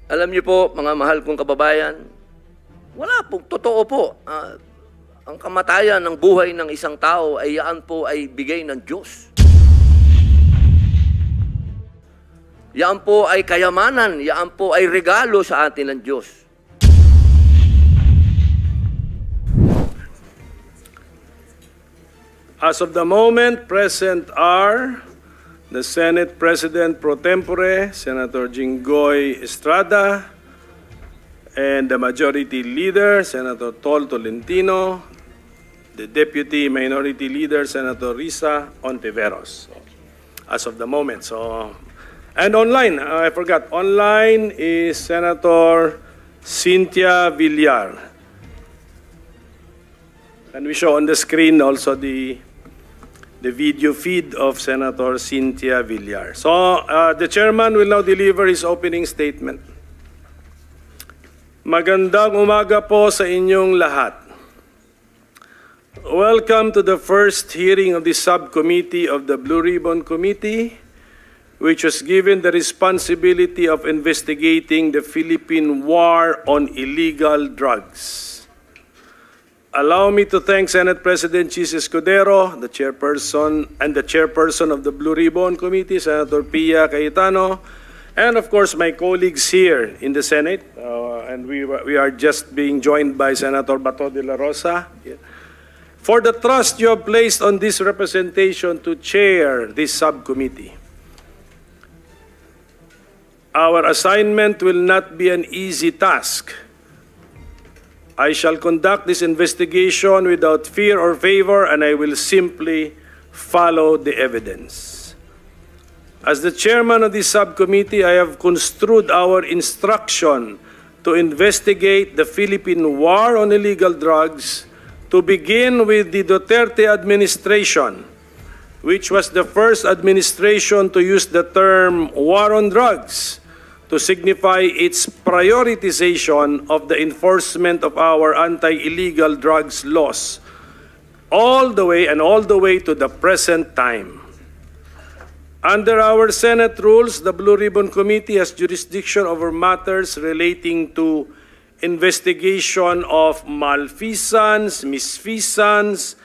Alam niyo po, mga mahal kong kababayan, wala po, totoo po. Ang kamatayan ng buhay ng isang tao ay yaan po ay bigay ng Diyos. Yaan po ay kayamanan, yaan po ay regalo sa atin ng Diyos. As of the moment, present are the Senate President Pro Tempore, Senator Jinggoy Estrada, and the Majority Leader, Senator Tol Tolentino, the Deputy Minority Leader, Senator Risa Ontiveros. As of the moment. And online, I forgot, online is Senator Cynthia Villar. And we show on the screen also the video feed of Senator Cynthia Villar. So the chairman will now deliver his opening statement. Magandang umaga po sa inyong lahat. Welcome to the first hearing of the subcommittee of the Blue Ribbon Committee, which was given the responsibility of investigating the Philippine War on Illegal Drugs. Allow me to thank Senate President Chis Escudero, the chairperson of the Blue Ribbon Committee, Senator Pia Cayetano, and of course my colleagues here in the Senate, and we are just being joined by Senator Bato de la Rosa, for the trust you have placed on this representation to chair this subcommittee. Our assignment will not be an easy task. I shall conduct this investigation without fear or favor, and I will simply follow the evidence. As the chairman of this subcommittee, I have construed our instruction to investigate the Philippine War on Illegal Drugs to begin with the Duterte administration, which was the first administration to use the term war on drugs to signify its prioritization of the enforcement of our anti-illegal drugs laws, all the way to the present time. Under our Senate rules, the Blue Ribbon Committee has jurisdiction over matters relating to investigation of malfeasance, misfeasance,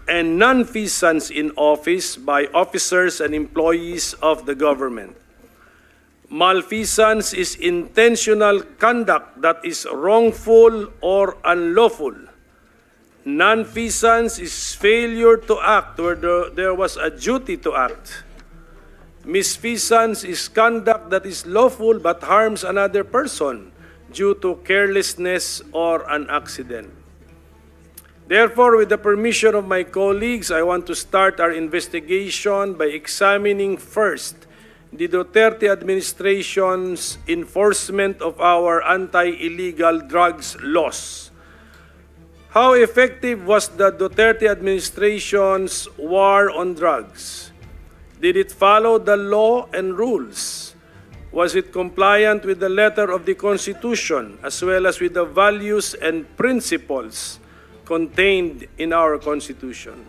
and nonfeasance in office by officers and employees of the government. Malfeasance is intentional conduct that is wrongful or unlawful. Nonfeasance is failure to act where there was a duty to act. Misfeasance is conduct that is lawful but harms another person due to carelessness or an accident. Therefore, with the permission of my colleagues, I want to start our investigation by examining first the Duterte administration's enforcement of our anti-illegal drugs laws. How effective was the Duterte administration's war on drugs? Did it follow the law and rules? Was it compliant with the letter of the Constitution as well as with the values and principles contained in our Constitution?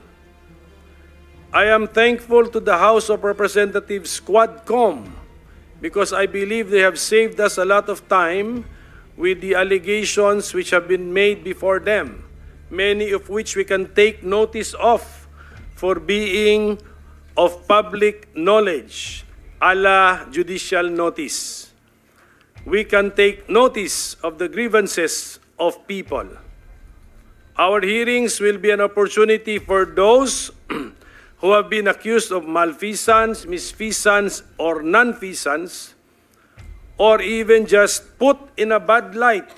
I am thankful to the House of Representatives Quadcom because I believe they have saved us a lot of time with the allegations which have been made before them, many of which we can take notice of for being of public knowledge, a la judicial notice. We can take notice of the grievances of people. Our hearings will be an opportunity for those who have been accused of malfeasance, misfeasance, or nonfeasance, or even just put in a bad light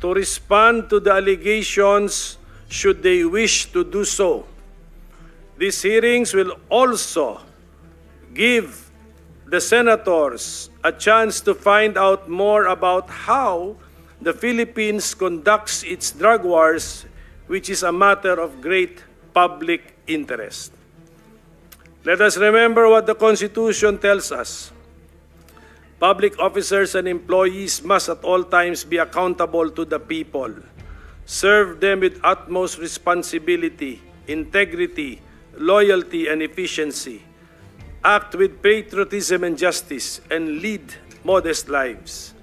to respond to the allegations should they wish to do so. These hearings will also give the senators a chance to find out more about how the Philippines conducts its drug wars, which is a matter of great public interest. Let us remember what the Constitution tells us. Public officers and employees must at all times be accountable to the people. Serve them with utmost responsibility, integrity, loyalty, and efficiency. Act with patriotism and justice, and lead modest lives.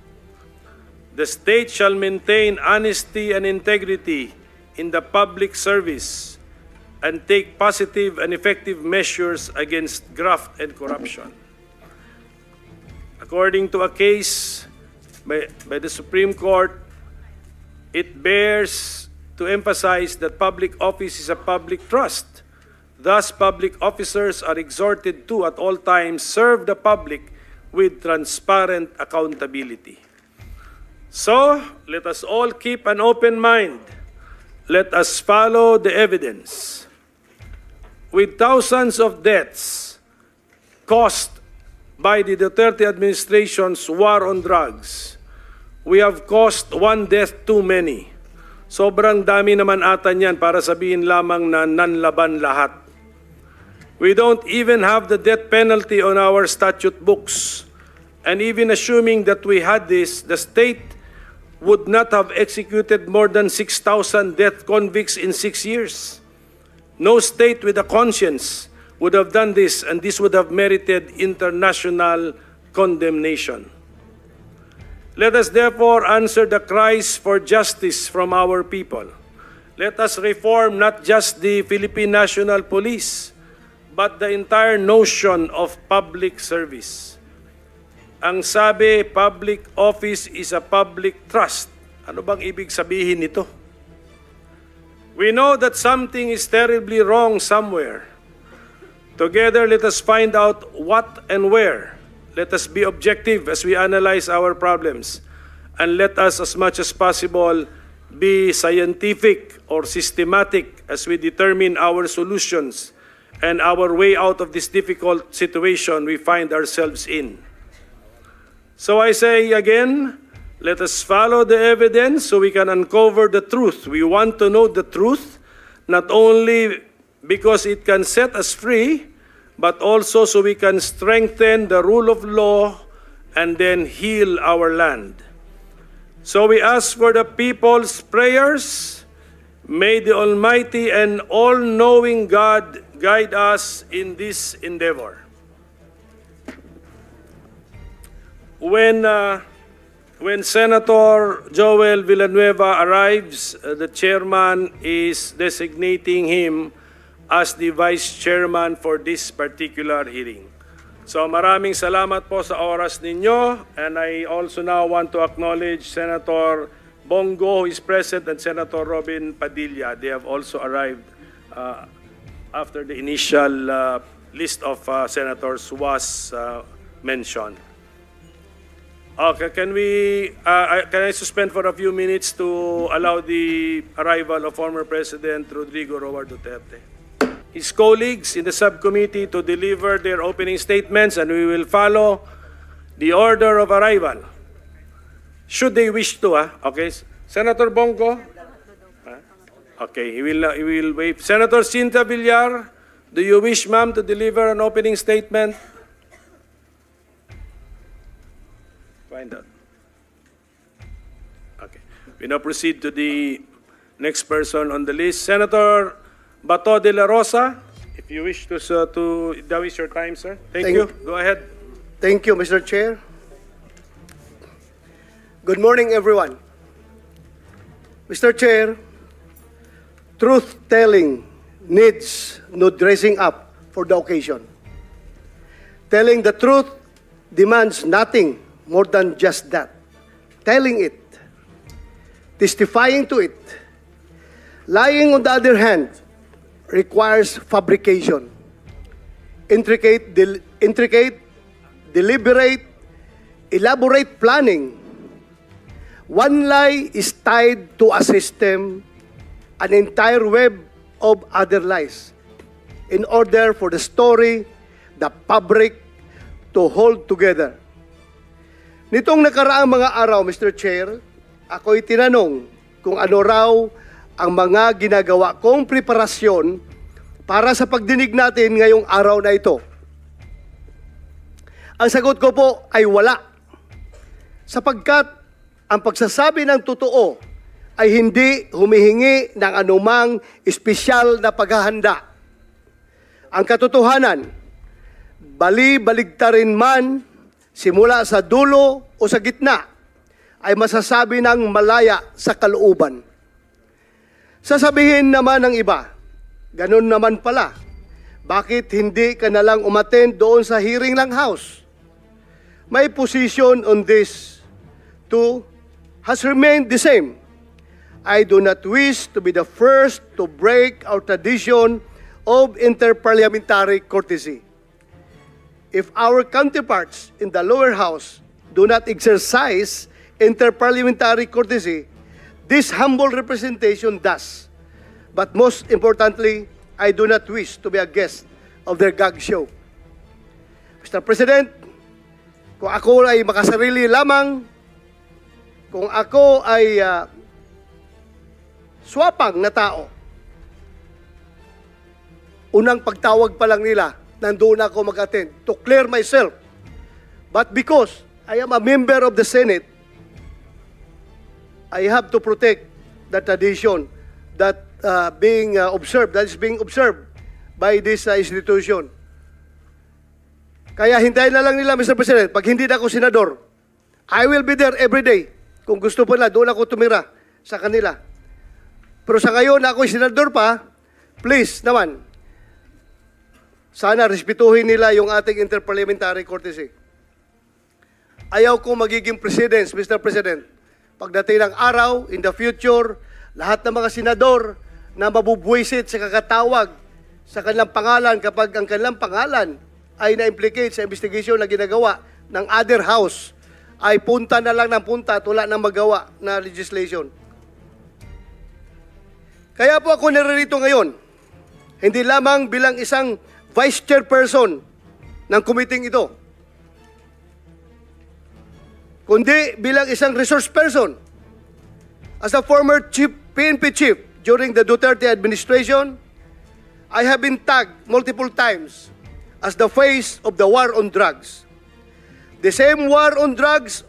The state shall maintain honesty and integrity in the public service and take positive and effective measures against graft and corruption. According to a case by the Supreme Court, it bears to emphasize that public office is a public trust. Thus, public officers are exhorted to, at all times, serve the public with transparent accountability. So, let us all keep an open mind. Let us follow the evidence. With thousands of deaths caused by the Duterte administration's war on drugs, we have caused one death too many. Sobrang dami naman ata niyan para sabihin lamang na nanlaban lahat. We don't even have the death penalty on our statute books. And even assuming that we had this, the state would not have executed more than 6,000 death convicts in 6 years. No state with a conscience would have done this, and this would have merited international condemnation. Let us therefore answer the cries for justice from our people. Let us reform not just the Philippine National Police, but the entire notion of public service. Ang sabi, public office is a public trust. Ano bang ibig sabihin nito? We know that something is terribly wrong somewhere. Together, let us find out what and where. Let us be objective as we analyze our problems. And let us, as much as possible, be scientific or systematic as we determine our solutions and our way out of this difficult situation we find ourselves in. So I say again, let us follow the evidence so we can uncover the truth. We want to know the truth, not only because it can set us free, but also so we can strengthen the rule of law and then heal our land. So we ask for the people's prayers. May the Almighty and all-knowing God guide us in this endeavor. When Senator Joel Villanueva arrives, the chairman is designating him as the vice chairman for this particular hearing. So maraming salamat po sa oras ninyo, and I also now want to acknowledge Senator Bongo, who is present, and Senator Robin Padilla. They have also arrived after the initial list of senators was mentioned. Okay, can I suspend for a few minutes to allow the arrival of former President Rodrigo Roa Duterte? His colleagues in the subcommittee to deliver their opening statements, and we will follow the order of arrival. Should they wish to, okay. Senator Bongo? Okay, he will wait. Senator Cinta Villar, do you wish, ma'am, to deliver an opening statement? Find out. Okay. We now proceed to the next person on the list. Senator Bato de la Rosa, if you wish to that is your time, sir. Thank you. Go ahead. Thank you, Mr. Chair. Good morning, everyone. Mr. Chair, truth-telling needs no dressing up for the occasion. Telling the truth demands nothing more than just that. Telling it, testifying to it. Lying, on the other hand, requires fabrication, intricate, deliberate, elaborate planning. One lie is tied to a system, an entire web of other lies, in order for the story, the fabric, to hold together. Nitong nakaraang mga araw, Mr. Chair, ako'y tinanong kung ano raw ang mga ginagawa kong preparasyon para sa pagdinig natin ngayong araw na ito. Ang sagot ko po ay wala. Sapagkat ang pagsasabi ng totoo ay hindi humihingi ng anumang espesyal na paghahanda. Ang katotohanan, bali-baligtarin man, simula sa dulo o sa gitna, ay masasabi ng malaya sa kalooban. Sasabihin naman ng iba, ganun naman pala, bakit hindi ka nalang umattend doon sa hearing ng House? My position on this too has remained the same. I do not wish to be the first to break our tradition of interparliamentary courtesy. If our counterparts in the lower house do not exercise interparliamentary courtesy, this humble representation does. But most importantly, I do not wish to be a guest of their gag show. Mr. President, kung ako ay makasarili lamang, kung ako ay swapang na tao, unang pagtawag pa lang nila, nandoon ako mag-attend to clear myself. But because I am a member of the Senate, I have to protect the tradition that is being observed by this institution. Kaya hintayin na lang nila, Mr. President, pag hindi na ako senador, I will be there every day. Kung gusto pa nila, doon ako tumira sa kanila. Pero sa ngayon, ako ay senador pa, please naman, sana respetuhin nila yung ating interparliamentary courtesy. Ayaw kong magiging presidents, Mr. President. Pagdating ng araw, in the future, lahat ng mga senador na mabubwisit sa kakatawag sa kanilang pangalan kapag ang kanilang pangalan ay na-implicate sa investigation na ginagawa ng other house, ay punta na lang ng punta at wala nang magawa na legislation. Kaya po ako naririto ngayon, hindi lamang bilang isang vice chairperson ng committee ito, kundi bilang isang resource person. As a former PNP chief during the Duterte administration, I have been tagged multiple times as the face of the war on drugs. The same war on drugs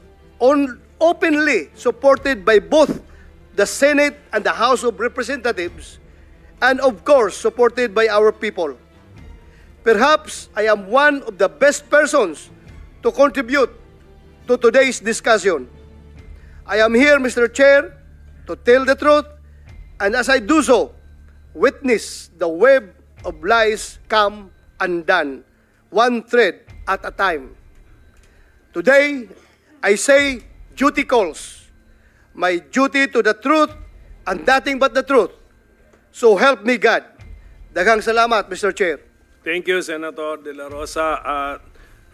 openly supported by both the Senate and the House of Representatives, and of course supported by our people. Perhaps I am one of the best persons to contribute to today's discussion. I am here, Mr. Chair, to tell the truth, and as I do so, witness the web of lies come undone, one thread at a time. Today, I say duty calls. My duty to the truth and nothing but the truth. So help me God. Daghang salamat, Mr. Chair. Thank you, Senator De La Rosa.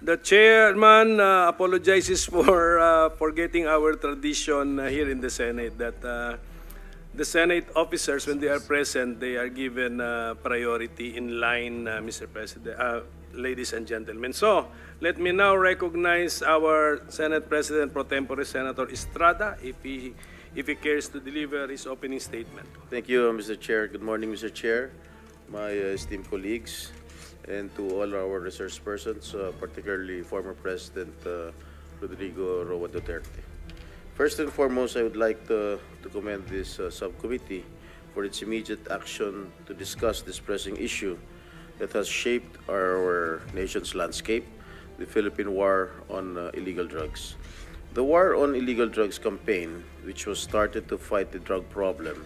The chairman apologizes for forgetting our tradition here in the Senate that the Senate officers, when they are present, they are given priority in line, Mr. President, ladies and gentlemen. So, let me now recognize our Senate President Pro Tempore, Senator Estrada, if he cares to deliver his opening statement. Thank you, Mr. Chair. Good morning, Mr. Chair, my esteemed colleagues, and to all our resource persons, particularly former President Rodrigo Roa Duterte. First and foremost, I would like to commend this subcommittee for its immediate action to discuss this pressing issue that has shaped our nation's landscape, the Philippine War on Illegal Drugs. The War on Illegal Drugs campaign, which was started to fight the drug problem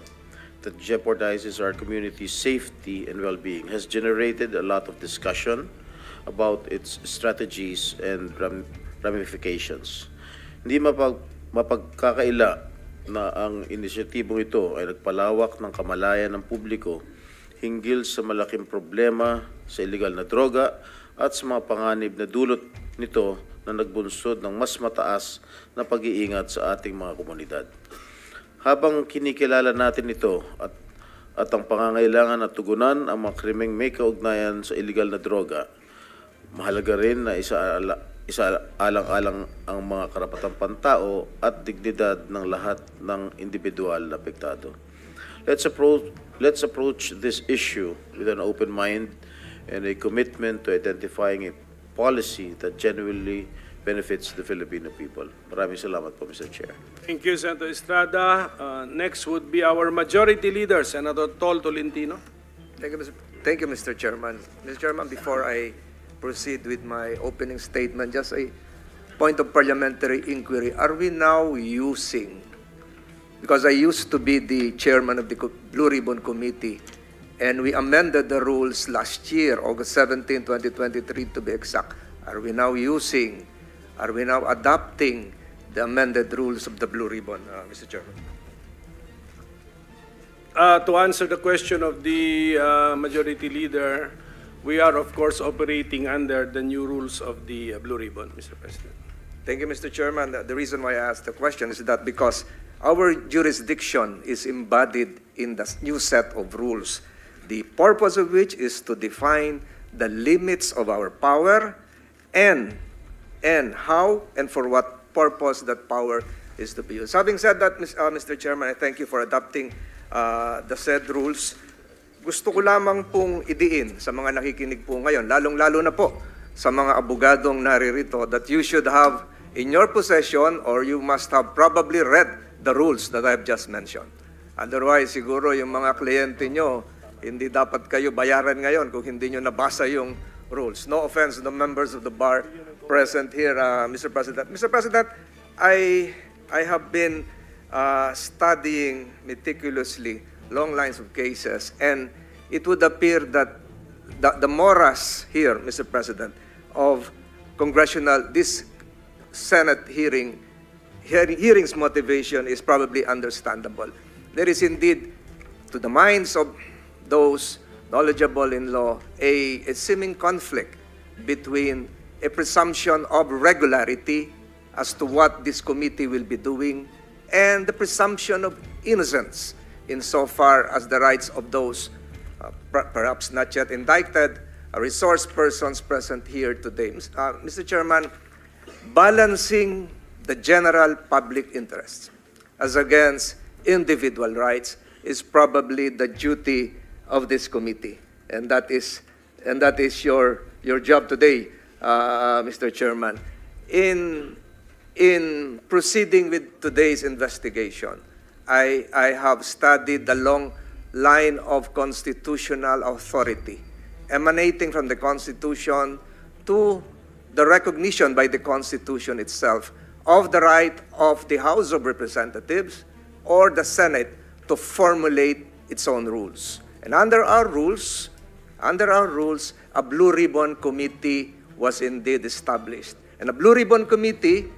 that jeopardizes our community's safety and well-being, has generated a lot of discussion about its strategies and ramifications. Hindi mapagkakaila na ang inisyatibong ito ay nagpalawak ng kamalayan ng publiko hinggil sa malaking problema sa illegal na droga at sa mga panganib na dulot nito na nagbunsod ng mas mataas na pag-iingat sa ating mga komunidad. Habang kinikilala natin ito at ang pangangailangan na tugunan ang mga krimeng may kaugnayan sa illegal na droga, mahalaga rin na isaalang-alang ang mga karapatang pantao at dignidad ng lahat ng individual na apektado. Let's approach this issue with an open mind and a commitment to identifying a policy that genuinely benefits the Filipino people. Maraming salamat po, Mr. Chair. Thank you, Senator Estrada. Next would be our Majority Leader, Senator Tol Tolentino. Thank you, Mr. Chairman. Mr. Chairman, before I proceed with my opening statement, just a point of parliamentary inquiry, are we now using, because I used to be the chairman of the Blue Ribbon Committee, and we amended the rules last year, August 17, 2023 to be exact. Are we now adopting the amended rules of the Blue Ribbon, Mr. Chairman? To answer the question of the Majority Leader, we are of course operating under the new rules of the Blue Ribbon, Mr. President. Thank you, Mr. Chairman. The reason why I asked the question is that because our jurisdiction is embodied in the new set of rules, the purpose of which is to define the limits of our power and how and for what purpose that power is to be used. Having said that, Mr. Chairman, I thank you for adopting the said rules. Gusto ko lamang pong idiin sa mga nakikinig po ngayon, lalong-lalo na po sa mga abogadong naririto, that you should have in your possession, or you must have probably read the rules that I have just mentioned. Otherwise, siguro yung mga kliyente nyo, hindi dapat kayo bayaran ngayon kung hindi nyo nabasa yung rules. No offense to the members of the bar present here, Mr. President. Mr. President, I have been studying meticulously long lines of cases, and it would appear that the morass here, Mr. President, of this Senate hearings motivation is probably understandable. There is indeed, to the minds of those knowledgeable in law, a seeming conflict between a presumption of regularity as to what this committee will be doing and the presumption of innocence insofar as the rights of those perhaps not yet indicted resource persons present here today. Mr. Chairman, balancing the general public interests as against individual rights is probably the duty of this committee, and that is your job today, Mr. Chairman. In proceeding with today's investigation, I have studied the long line of constitutional authority emanating from the Constitution to the recognition by the Constitution itself of the right of the House of Representatives or the Senate to formulate its own rules. And under our rules, a Blue Ribbon Committee was indeed established. And a Blue Ribbon Committee,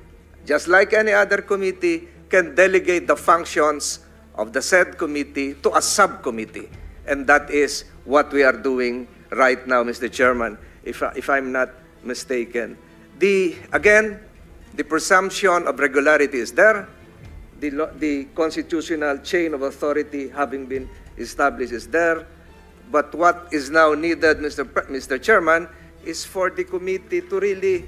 just like any other committee, can delegate the functions of the said committee to a subcommittee. And that is what we are doing right now, Mr. Chairman, if I'm not mistaken. Again, the presumption of regularity is there. The constitutional chain of authority having been established is there. But what is now needed, Mr. Chairman, is for the committee to really,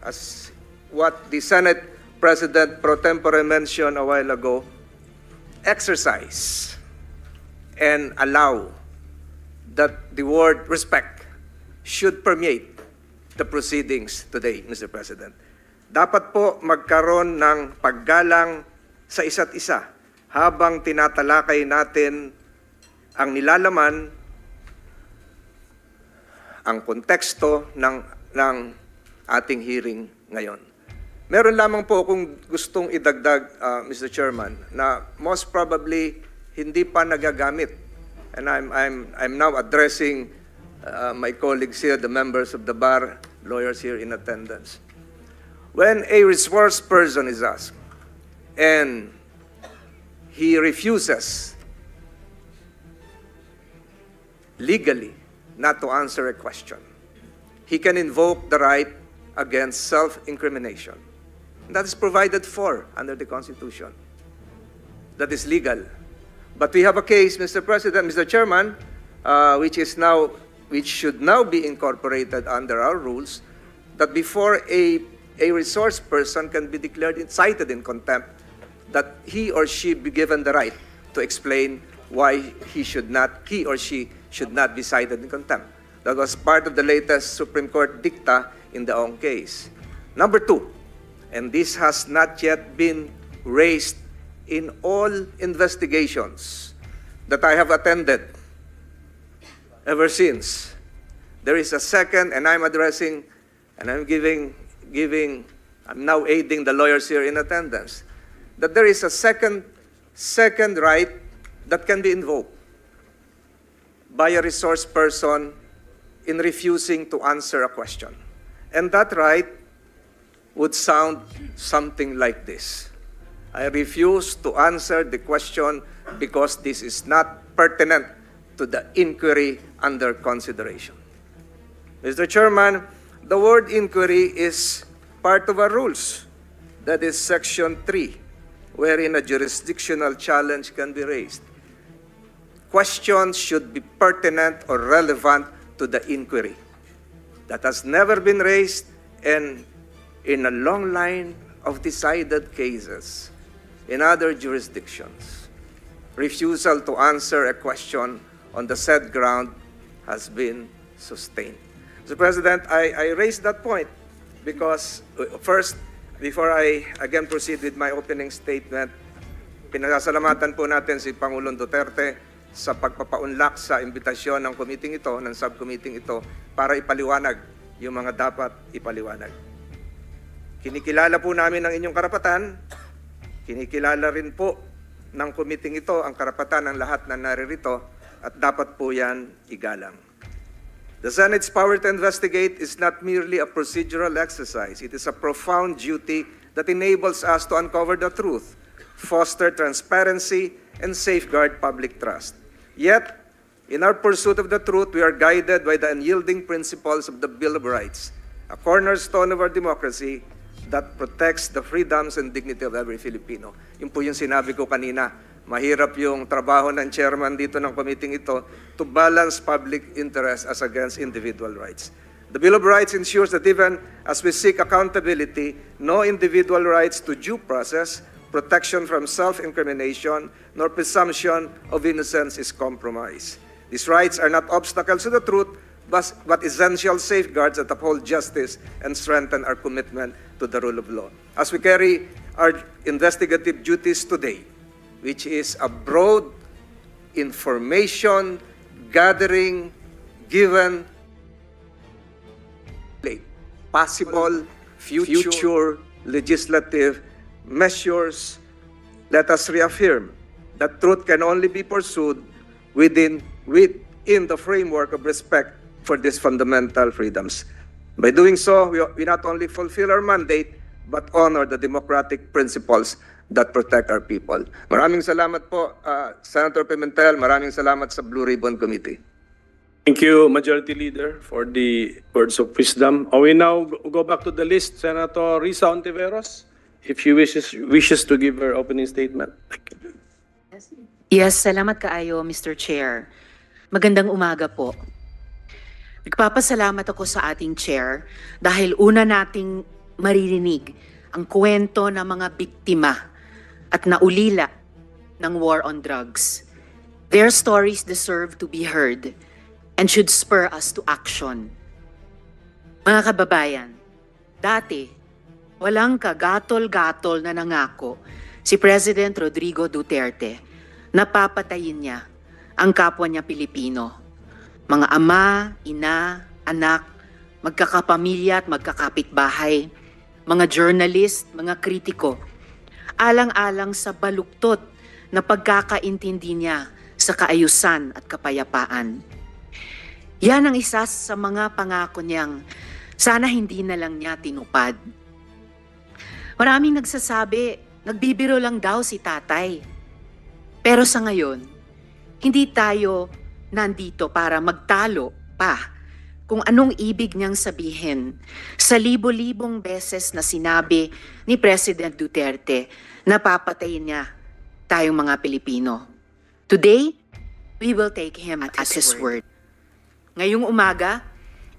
as what the Senate President pro tempore mentioned a while ago, exercise and allow that the word respect should permeate the proceedings today, Mr. President. Dapat po magkaroon ng paggalang sa isa't isa habang tinatalakay natin ang nilalaman, ang konteksto ng ating hearing ngayon. Meron lamang po akong gustong idagdag, Mr. Chairman, na most probably hindi pa nagagamit. And I'm now addressing my colleagues here, the members of the bar, lawyers here in attendance. When a resource person is asked and he refuses legally not to answer a question, he can invoke the right against self-incrimination. That is provided for under the Constitution. That is legal. But we have a case, Mr. President, Mr. Chairman, which should now be incorporated under our rules, that before a resource person can be declared cited in contempt, that he or she be given the right to explain why he or she should not be cited in contempt. That was part of the latest Supreme Court dicta in the Ong case. Number two, and this has not yet been raised in all investigations that I have attended ever since. There is a second, and I'm addressing, and I'm giving I'm now aiding the lawyers here in attendance, that there is a second right that can be invoked by a resource person in refusing to answer a question. And that right would sound something like this. I refuse to answer the question because this is not pertinent to the inquiry under consideration. Mr. Chairman, the word inquiry is part of our rules. That is Section 3, wherein a jurisdictional challenge can be raised. Questions should be pertinent or relevant to the inquiry. That has never been raised, and in a long line of decided cases in other jurisdictions, refusal to answer a question on the said ground has been sustained. Mr. President, I raised that point because first, before I again proceed with my opening statement, pinasasalamatan po natin si Pangulong Duterte sa pagpapaunlak sa imbitasyon ng committee ito, ng subcommittee ito, para ipaliwanag yung mga dapat ipaliwanag. Kinikilala po namin ang inyong karapatan, kinikilala rin po ng committee ito ang karapatan ng lahat na naririto, at dapat po yan igalang. The Senate's power to investigate is not merely a procedural exercise. It is a profound duty that enables us to uncover the truth, foster transparency, and safeguard public trust. Yet, in our pursuit of the truth, we are guided by the unyielding principles of the Bill of Rights, a cornerstone of our democracy that protects the freedoms and dignity of every Filipino. Yun po yung sinabi ko kanina. Mahirap yung trabaho ng chairman dito ng committee ito to balance public interest as against individual rights. The Bill of Rights ensures that even as we seek accountability, no individual rights to due process, protection from self-incrimination, nor presumption of innocence is compromised. These rights are not obstacles to the truth, but essential safeguards that uphold justice and strengthen our commitment to the rule of law. As we carry our investigative duties today, which is a broad information gathering given possible future legislative measures, let us reaffirm that truth can only be pursued within the framework of respect for these fundamental freedoms. By doing so, we not only fulfill our mandate, but honor the democratic principles that protect our people. Maraming salamat po, Senator Pimentel. Maraming salamat sa Blue Ribbon Committee. Thank you, Majority Leader, for the words of wisdom. We now go back to the list. Senator Risa Ontiveros, if she wishes to give her opening statement. Yes, salamat kaayo, Mr. Chair. Magandang umaga po. Nagpapasalamat ako sa ating chair dahil una nating maririnig ang kwento ng mga biktima at naulila ng war on drugs. Their stories deserve to be heard and should spur us to action. Mga kababayan, dati, walang kagatol-gatol na nangako si President Rodrigo Duterte na papatayin niya ang kapwa niya Pilipino. Mga ama, ina, anak, magkakapamilya at magkakapitbahay, mga journalist, mga kritiko, alang-alang sa baluktot na pagkakaintindi niya sa kaayusan at kapayapaan. Yan ang isa sa mga pangako niyang sana hindi na lang niya tinupad. Maraming nagsasabi, nagbibiro lang daw si tatay. Pero sa ngayon, hindi tayo nandito para magtalo pa kung anong ibig niyang sabihin sa libo-libong beses na sinabi ni President Duterte na papatayin niya tayong mga Pilipino. Today, we will take him at his word. Ngayong umaga,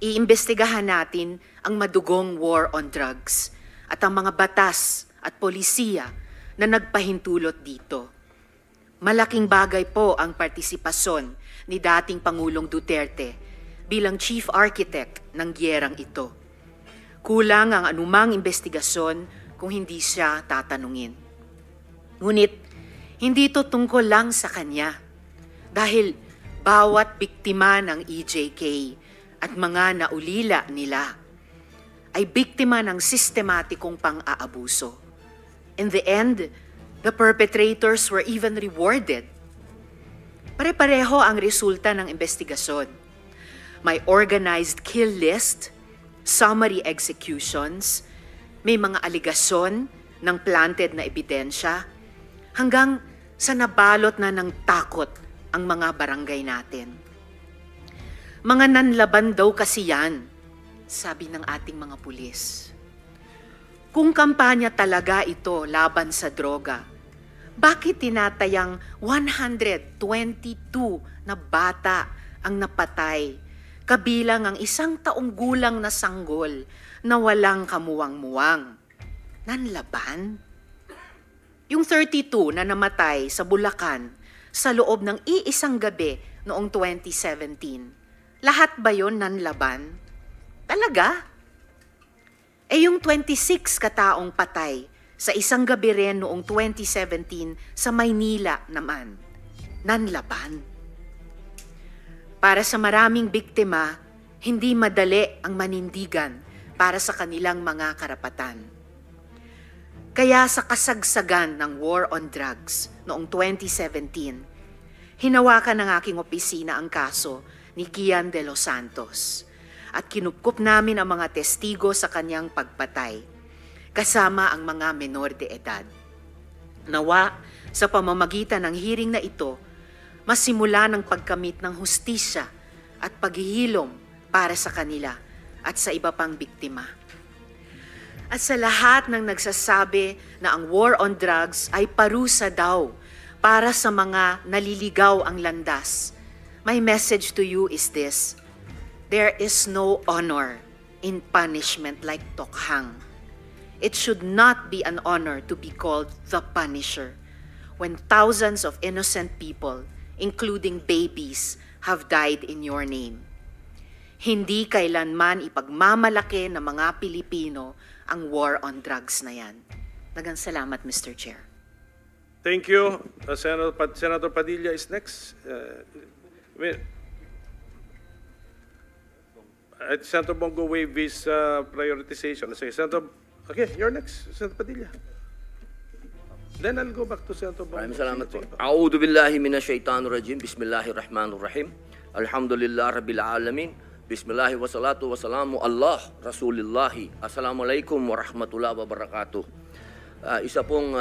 iimbestigahan natin ang madugong war on drugs at ang mga batas at polisiya na nagpahintulot dito. Malaking bagay po ang partisipasyon ni dating Pangulong Duterte bilang chief architect ng giyerang ito. Kulang ang anumang investigasyon kung hindi siya tatanungin. Ngunit, hindi ito tungkol lang sa kanya dahil bawat biktima ng EJK at mga naulila nila ay biktima ng sistematikong pang-aabuso. In the end, the perpetrators were even rewarded. Pare-pareho ang resulta ng investigasyon. May organized kill list, summary executions, may mga aligasyon ng planted na ebidensya, hanggang sa nabalot na ng takot ang mga barangay natin. Mga nanlaban daw kasi yan, sabi ng ating mga pulis. Kung kampanya talaga ito laban sa droga, bakit tinatayang 122 na bata ang napatay, kabilang ang 1 taong gulang na sanggol na walang kamuwang-muwang? Nanlaban? Yung 32 na namatay sa Bulacan sa loob ng iisang gabi noong 2017, lahat ba yun nanlaban? Talaga? Eh yung 26 kataong patay sa isang gabi rin noong 2017 sa Maynila naman, nanlaban. Para sa maraming biktima, hindi madali ang manindigan para sa kanilang mga karapatan. Kaya sa kasagsagan ng war on drugs noong 2017, hinawakan ng aking opisina ang kaso ni Kian de los Santos at kinupkup namin ang mga testigo sa kanyang pagpatay, kasama ang mga menor de edad. Nawa, sa pamamagitan ng hearing na ito, masimula ng pagkamit ng hustisya at paghihilom para sa kanila at sa iba pang biktima. At sa lahat ng nagsasabi na ang war on drugs ay parusa daw para sa mga naliligaw ang landas, my message to you is this: there is no honor in punishment like tokhang. It should not be an honor to be called the Punisher when thousands of innocent people, including babies, have died in your name. Hindi kailanman ipagmamalaki ng mga Pilipino ang war on drugs na yan. Daghang salamat, Mr. Chair. Thank you. Senator Padilla is next. Senator Bongo waive his prioritization. Senator, okay, you're next, Senator Padilla. Then I'll go back to Senator Bongo. Maraming salamat po. A'udhu billahi minasyaitanir rajim. Bismillahirrahmanirrahim. Alhamdulillah rabbil alamin. Bismillahi wassalatu wassalamu Allah Rasulillahi. Assalamualaikum warahmatullahi wabarakatuh. Isa pong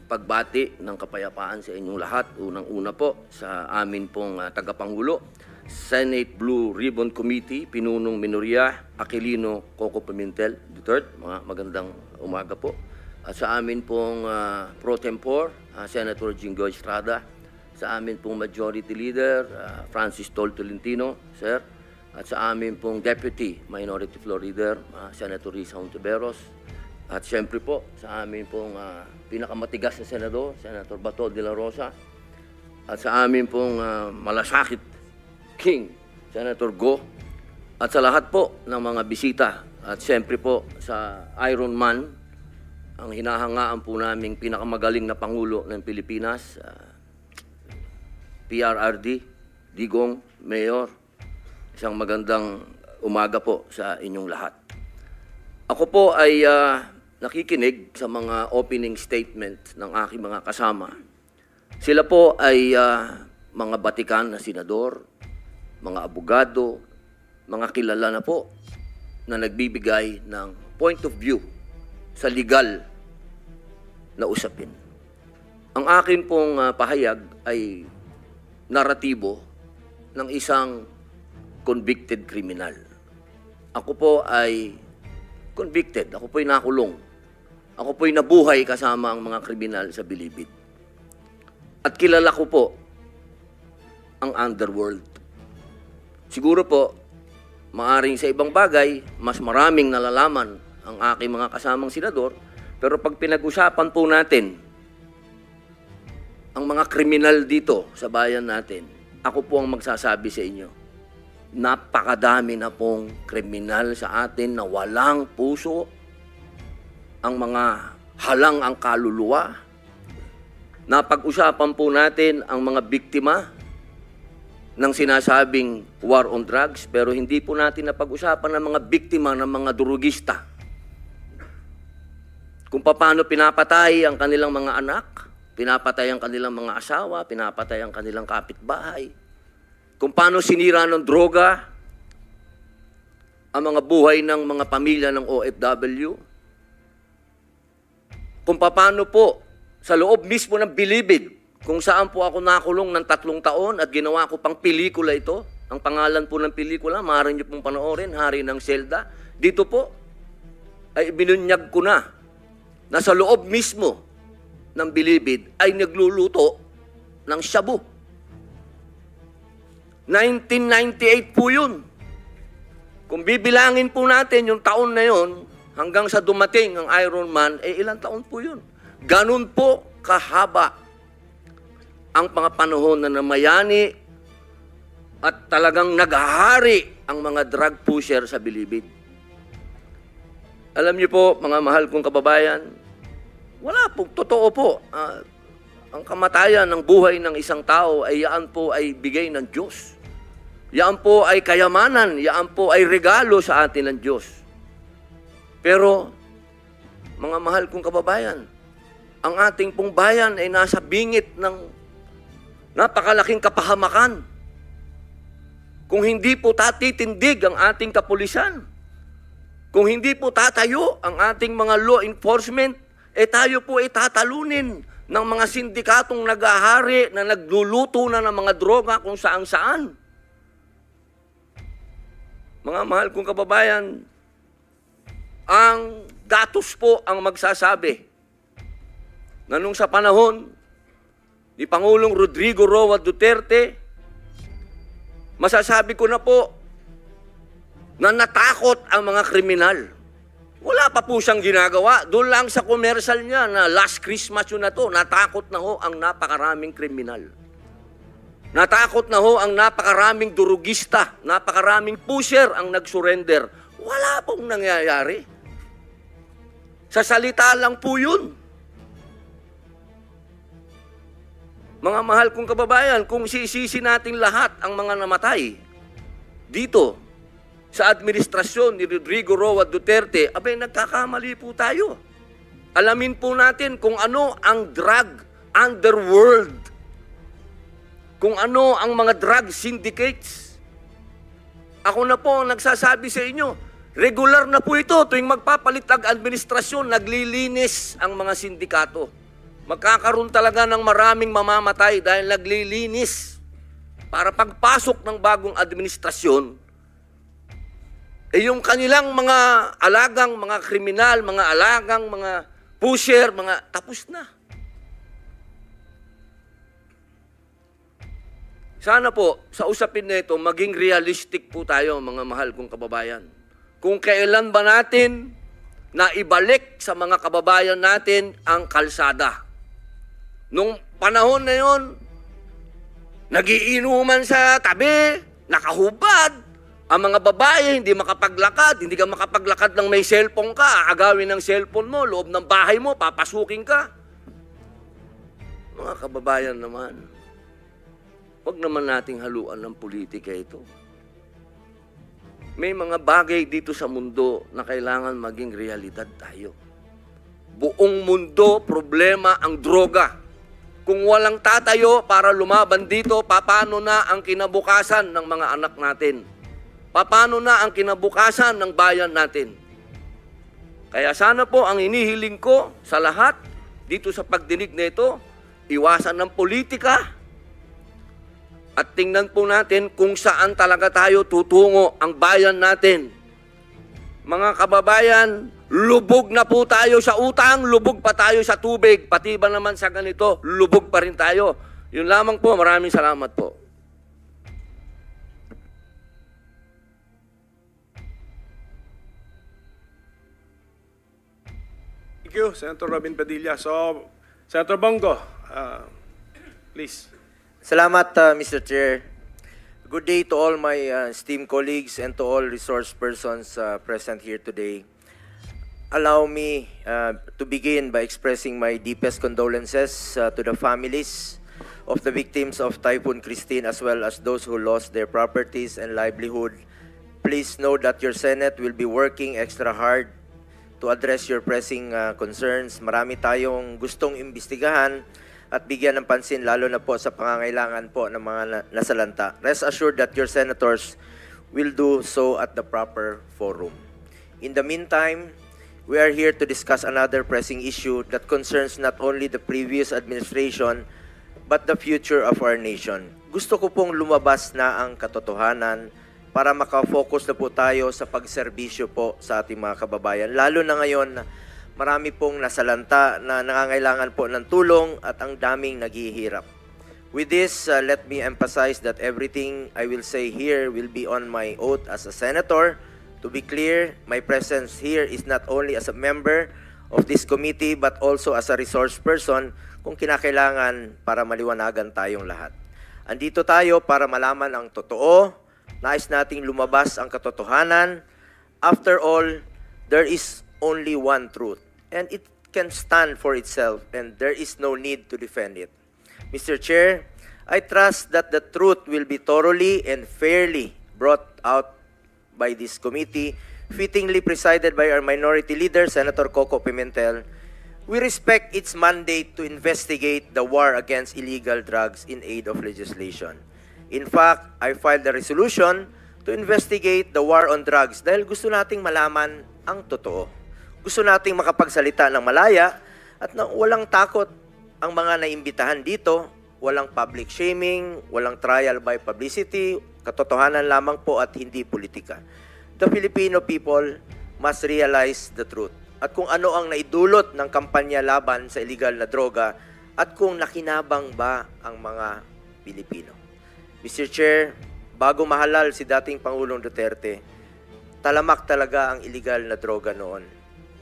pagbati ng kapayapaan sa inyong lahat. Unang-una po sa amin pong tagapangulo, Senate Blue Ribbon Committee, Pinunong Minoria Aquilino Coco Pimentel III. Mga magandang umaga po. At sa amin pong pro tempore, Senator Jinggoy Estrada. Sa amin pong Majority Leader, Francis Tol Tolentino, Sir. At sa amin pong Deputy Minority Floor Leader, Senator Risa Hontiveros. At siyempre po sa amin pong pinakamatigas na senador, Senator Bato de la Rosa. At sa amin pong malasakit King, Senator Go. At sa lahat po ng mga bisita. At siyempre po sa Iron Man, ang hinahangaan po naming pinakamagaling na Pangulo ng Pilipinas, PRRD, Digong, Mayor. Isang magandang umaga po sa inyong lahat. Ako po ay nakikinig sa mga opening statement ng aking mga kasama. Sila po ay mga batikan na senador, mga abogado, mga kilala na po na nagbibigay ng point of view sa legal na usapin. Ang akin pong pahayag ay naratibo ng isang convicted criminal. Ako po ay convicted. Ako po ay nakulong. Ako po ay nabuhay kasama ang mga kriminal sa Bilibid. At kilala ko po ang underworld. Siguro po, maaring sa ibang bagay, mas maraming nalalaman ang aking mga kasamang senador, pero pag pinag-usapan po natin ang mga kriminal dito sa bayan natin, ako po ang magsasabi sa inyo, napakadami na pong kriminal sa atin na walang puso, ang mga halang ang kaluluwa. Napag-usapan po natin ang mga biktima ng sinasabing war on drugs, pero hindi po natin napag-usapan ng mga biktima ng mga durugista. Kung paano pinapatay ang kanilang mga anak, pinapatay ang kanilang mga asawa, pinapatay ang kanilang kapitbahay. Kung paano sinira ng droga ang mga buhay ng mga pamilya ng OFW. Kung paano po sa loob mismo ng Bilibid, kung saan po ako nakulong ng 3 taon at ginawa ko pang pelikula ito. Ang pangalan po ng pelikula, maaari niyo pong panoorin, Hari ng Selda. Dito po ay binunyag ko na sa loob mismo ng Bilibid ay nagluluto ng shabu. 1998 po yun. Kung bibilangin po natin yung taon na yun, hanggang sa dumating ang Iron Man, ilang taon po yun. Ganun po kahaba ang mga panahon na namayani at talagang naghahari ang mga drug pusher sa Bilibid. Alam niyo po, mga mahal kong kababayan, wala po, totoo po. Ang kamatayan ng buhay ng isang tao ay yaan po ay bigay ng Diyos. Yaan po ay kayamanan, yaan po ay regalo sa atin ng Diyos. Pero, mga mahal kong kababayan, ang ating pong bayan ay nasa bingit ng napakalaking kapahamakan. Kung hindi po tatitindig ang ating kapulisan, kung hindi po tatayo ang ating mga law enforcement, tayo po ay tatalunin ng mga sindikatong nag-ahari na nagluluto na ng mga droga kung saan-saan. Mga mahal kong kababayan, ang datos po ang magsasabi na nung sa panahon ni Pangulong Rodrigo Roa Duterte, masasabi ko na po na natakot ang mga kriminal. Wala pa po siyang ginagawa. Doon lang sa commercial niya na last Christmas yun na to, natakot na ho ang napakaraming kriminal. Natakot na ho ang napakaraming durugista, napakaraming pusher ang nag-surrender. Wala pong nangyayari. Sa salita lang po yun. Mga mahal kong kababayan, kung sisisi natin lahat ang mga namatay dito sa administrasyon ni Rodrigo Roa Duterte, abay nagkakamali po tayo. Alamin po natin kung ano ang drug underworld, kung ano ang mga drug syndicates. Ako na po ang nagsasabi sa inyo, regular na po ito tuwing magpapalit ang administrasyon, naglilinis ang mga sindikato. Magkakaroon talaga ng maraming mamamatay dahil naglilinis. Para pagpasok ng bagong administrasyon, yung kanilang mga alagang, mga kriminal, mga alagang, mga pusher, mga tapos na. Sana po, sa usapin na ito, maging realistic po tayo, mga mahal kong kababayan. Kung kailan ba natin na ibalik sa mga kababayan natin ang kalsada. Nung panahon na yon, nagiinuman sa tabi, nakahubad, ang mga babae hindi makapaglakad, hindi ka makapaglakad ng may cellphone ka, aagawin ng cellphone mo, loob ng bahay mo, papasukin ka. Mga kababayan naman, huwag naman nating haluan ng politika ito. May mga bagay dito sa mundo na kailangan maging realidad tayo. Buong mundo, problema ang droga. Kung walang tatayo para lumaban dito, paano na ang kinabukasan ng mga anak natin? Paano na ang kinabukasan ng bayan natin? Kaya sana po ang inihiling ko sa lahat dito sa pagdinig na ito, iwasan ng politika at tingnan po natin kung saan talaga tayo tutungo ang bayan natin. Mga kababayan, lubog na po tayo sa utang, lubog pa tayo sa tubig, pati ba naman sa ganito, lubog pa rin tayo. Yun lamang po, maraming salamat po. Thank you, Senator Robin Padilla. So, Senator Bongo, please. Salamat, Mr. Chair. Good day to all my esteemed colleagues and to all resource persons present here today. Allow me to begin by expressing my deepest condolences to the families of the victims of Typhoon Christine as well as those who lost their properties and livelihood. Please know that your Senate will be working extra hard to address your pressing concerns. Marami tayong gustong imbestigahan at bigyan ng pansin lalo na po sa pangangailangan po ng mga nasalanta. Rest assured that your senators will do so at the proper forum. In the meantime, we are here to discuss another pressing issue that concerns not only the previous administration but the future of our nation. Gusto ko pong lumabas na ang katotohanan para makafocus na po tayo sa pagserbisyo po sa ating mga kababayan. Lalo na ngayon, marami pong nasalanta na nangangailangan po ng tulong at ang daming naghihirap. With this, let me emphasize that everything I will say here will be on my oath as a senator. To be clear, my presence here is not only as a member of this committee but also as a resource person kung kinakailangan para maliwanagan tayong lahat. Andito tayo para malaman ang totoo. Nais nating lumabas ang katotohanan. After all, there is only one truth and it can stand for itself and there is no need to defend it. Mr. Chair, I trust that the truth will be thoroughly and fairly brought out by this committee, fittingly presided by our minority leader, Senator Coco Pimentel. We respect its mandate to investigate the war against illegal drugs in aid of legislation. In fact, I filed a resolution to investigate the war on drugs dahil gusto nating malaman ang totoo. Gusto nating makapagsalita ng malaya at walang takot ang mga naimbitahan dito. Walang public shaming, walang trial by publicity, katotohanan lamang po at hindi politika. The Filipino people must realize the truth. At kung ano ang naidulot ng kampanya laban sa illegal na droga at kung nakinabang ba ang mga Pilipino. Mr. Chair, bago mahalal si dating Pangulong Duterte, talamak talaga ang illegal na droga noon.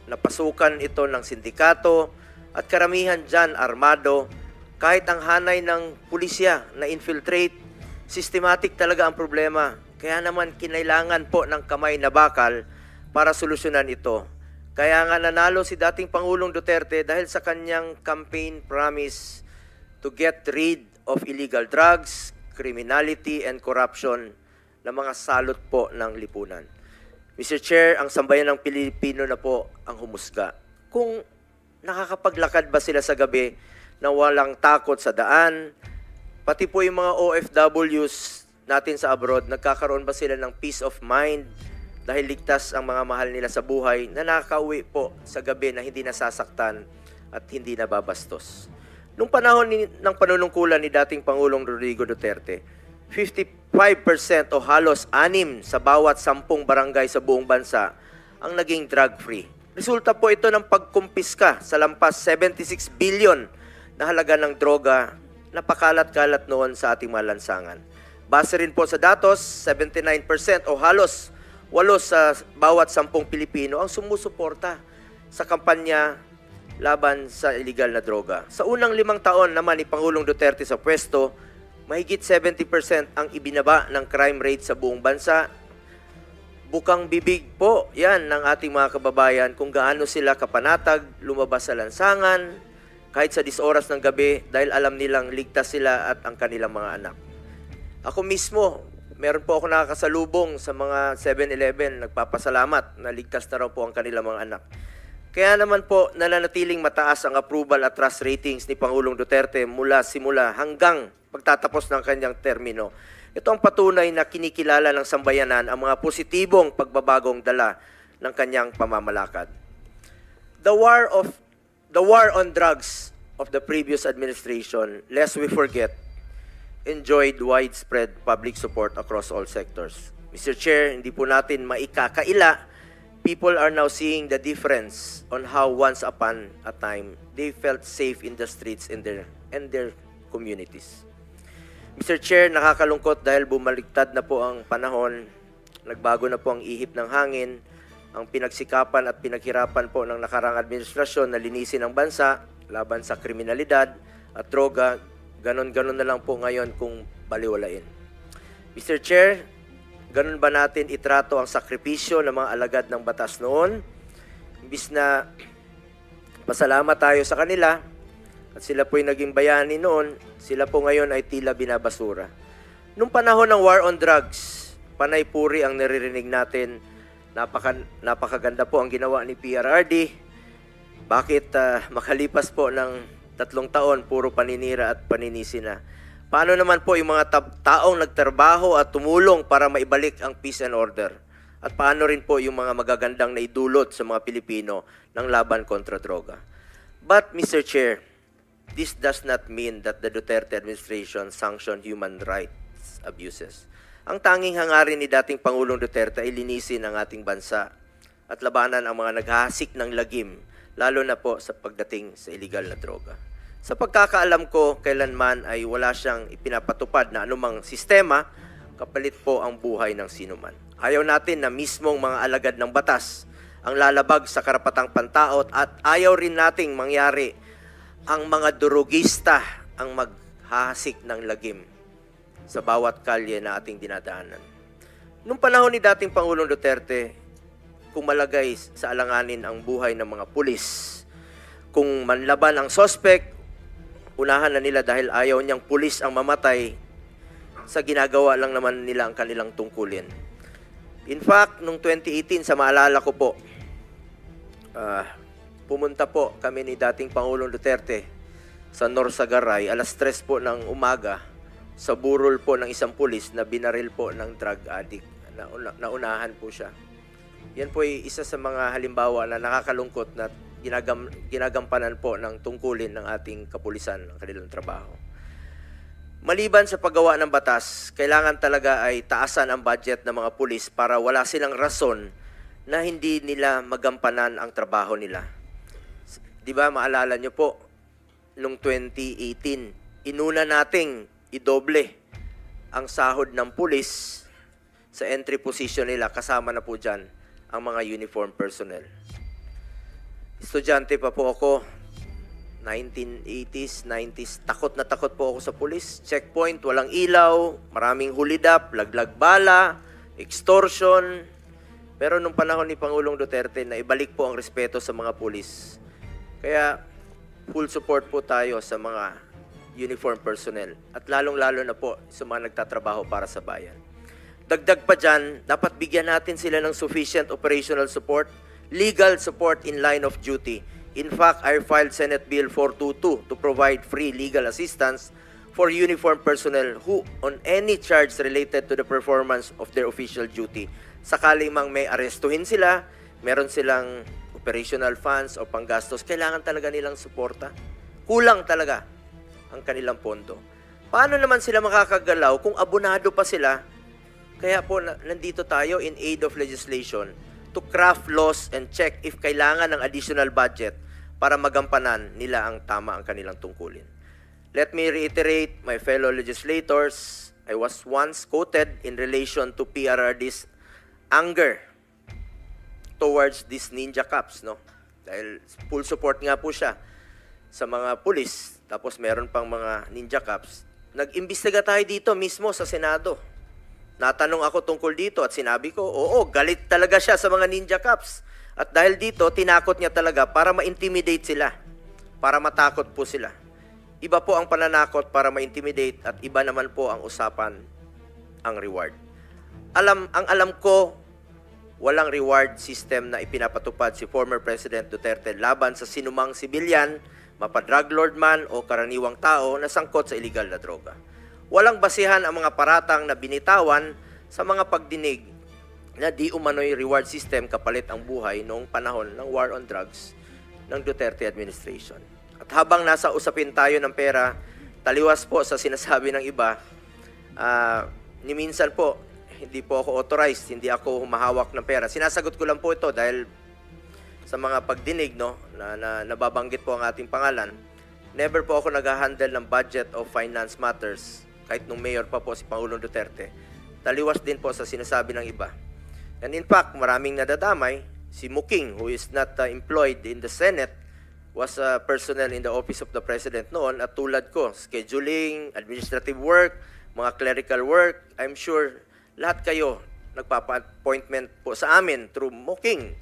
Napasukan ito ng sindikato at karamihan dyan armado. Kahit ang hanay ng pulisya na infiltrate, systematic talaga ang problema. Kaya naman kinailangan po ng kamay na bakal para solusyonan ito. Kaya nga nanalo si dating Pangulong Duterte dahil sa kanyang campaign promise to get rid of illegal drugs, criminality, and corruption na mga salot po ng lipunan. Mr. Chair, ang sambayan ng Pilipino na po ang humusga. Kung nakakapaglakad ba sila sa gabi na walang takot sa daan, pati po yung mga OFWs natin sa abroad, nagkakaroon ba sila ng peace of mind dahil ligtas ang mga mahal nila sa buhay na nakakauwi po sa gabi na hindi nasasaktan at hindi nababastos. Nung panahon ng panunungkulan ni dating Pangulong Rodrigo Duterte, 55% o halos 6 sa bawat 10 barangay sa buong bansa ang naging drug-free. Resulta po ito ng pagkumpiska sa lampas 76 billion na halaga ng droga na pakalat-kalat noon sa ating mga lansangan. Base rin po sa datos, 79% o halos 8 sa bawat 10 Pilipino ang sumusuporta sa kampanya laban sa illegal na droga. Sa unang 5 taon naman ni Pangulong Duterte sa pwesto, mahigit 70% ang ibinaba ng crime rate sa buong bansa. Bukang bibig po yan ng ating mga kababayan kung gaano sila kapanatag, lumabas sa lansangan, kahit sa 10 oras ng gabi dahil alam nilang ligtas sila at ang kanilang mga anak. Ako mismo, meron po ako nakakasalubong sa mga 7-Eleven, nagpapasalamat na ligtas na raw po ang kanilang mga anak. Kaya naman po nananatiling mataas ang approval at trust ratings ni Pangulong Duterte mula simula hanggang pagtatapos ng kanyang termino. Ito ang patunay na kinikilala ng sambayanan ang mga positibong pagbabagong dala ng kanyang pamamalakad. The war on drugs of the previous administration, lest we forget, enjoyed widespread public support across all sectors. Mr. Chair, hindi po natin maikakaila. People are now seeing the difference on how once upon a time they felt safe in the streets and their communities. Mr. Chair, nakakalungkot dahil bumaliktad na po ang panahon, nagbago na po ang ihip ng hangin, ang pinagsikapan at pinaghirapan po ng nakarang administrasyon na linisin ang bansa laban sa kriminalidad at droga, ganon-ganon na lang po ngayon kung baliwalain. Mr. Chair, ganon ba natin itrato ang sakripisyo ng mga alagad ng batas noon? Imbis na pasalamat tayo sa kanila, At sila po'y naging bayani noon, sila po ngayon ay tila binabasura. Nung panahon ng war on drugs, panay puri ang naririnig natin. Napakaganda po ang ginawa ni PRRD. Bakit makalipas po ng 3 taon, puro paninira at paninisi na? Paano naman po yung mga taong nagtrabaho at tumulong para maibalik ang peace and order? At paano rin po yung mga magagandang naidulot sa mga Pilipino ng laban kontra droga? But, Mr. Chair, this does not mean that the Duterte administration sanctioned human rights abuses. Ang tanging hangarin ni dating Pangulong Duterte ay linisin ang ating bansa at labanan ang mga naghahasik ng lagim, lalo na po sa pagdating sa illegal na droga. Sa pagkakaalam ko, kailanman ay wala siyang ipinapatupad na anumang sistema, kapalit po ang buhay ng sinuman. Ayaw natin na mismong mga alagad ng batas ang lalabag sa karapatang pantao at ayaw rin nating mangyari ang mga durugista ang maghahasik ng lagim sa bawat kalye na ating dinadaanan. Nung panahon ni dating Pangulong Duterte, kung malagay sa alanganin ang buhay ng mga pulis, kung manlaban ang sospek, unahan na nila dahil ayaw niyang pulis ang mamatay, sa ginagawa lang naman nila ang kanilang tungkulin. In fact, nung 2018, sa maalala ko po, pumunta po kami ni dating Pangulong Duterte sa Norsagaray, alas 3 po ng umaga, sa burol po ng isang pulis na binaril po ng drug addict. Naunahan po siya. Yan po ay isa sa mga halimbawa na nakakalungkot na ginagampanan po ng tungkulin ng ating kapulisan ng kanilang trabaho. Maliban sa paggawa ng batas, kailangan talaga ay taasan ang budget ng mga pulis para wala silang rason na hindi nila magampanan ang trabaho nila. Di ba, maalala nyo po, noong 2018, inuna nating idoble ang sahod ng pulis sa entry position nila, kasama na po dyan ang mga uniform personnel. Estudyante pa po ako, 1980s, 90s, takot na takot po ako sa pulis. Checkpoint, walang ilaw, maraming hulidap, laglag bala, extortion. Pero nung panahon ni Pangulong Duterte, naibalik po ang respeto sa mga pulis. Kaya full support po tayo sa mga uniform personnel at lalong-lalo na po sa mga nagtatrabaho para sa bayan. Dagdag pa dyan, dapat bigyan natin sila ng sufficient operational support, legal support in line of duty. In fact, I filed Senate Bill 422 to provide free legal assistance for uniform personnel who on any charge related to the performance of their official duty. Sakaling mang may arestuhin sila, meron silang operational funds o panggastos, kailangan talaga nilang suporta. Kulang talaga ang kanilang pondo. Paano naman sila makakagalaw kung abonado pa sila? Kaya po nandito tayo in aid of legislation to craft laws and check if kailangan ng additional budget para magampanan nila ang tama ang kanilang tungkulin. Let me reiterate, my fellow legislators, I was once quoted in relation to PRRD's anger towards these ninja cops, no? Dahil full support nga po siya sa mga pulis, tapos meron pang mga ninja cops. Nag-imbestiga tayo dito mismo sa Senado. Natanong ako tungkol dito at sinabi ko, oo, galit talaga siya sa mga ninja cops. At dahil dito, tinakot niya talaga para ma-intimidate sila, para matakot po sila. Iba po ang pananakot para ma-intimidate at iba naman po ang usapan, ang reward. Ang alam ko, walang reward system na ipinapatupad si former President Duterte laban sa sinumang sibilyan, mapa-drug lord man o karaniwang tao na sangkot sa illegal na droga. Walang basihan ang mga paratang na binitawan sa mga pagdinig na di umano'y reward system kapalit ang buhay noong panahon ng war on drugs ng Duterte administration. At habang nasa usapin tayo ng pera, taliwas po sa sinasabi ng iba, ni minsan po, hindi po ako authorized, hindi ako humahawak ng pera. Sinasagot ko lang po ito dahil sa mga pagdinig, no, na nababanggit po ang ating pangalan. Never po ako nag-handle ng budget of finance matters, kahit nung mayor pa po si Pangulong Duterte. Taliwas din po sa sinasabi ng iba. And in fact, maraming nadadamay. Si Muking, who is not employed in the Senate, was a personnel in the office of the President noon. At tulad ko, scheduling, administrative work, mga clerical work, I'm sure lahat kayo nagpapa-appointment po sa amin through Muking.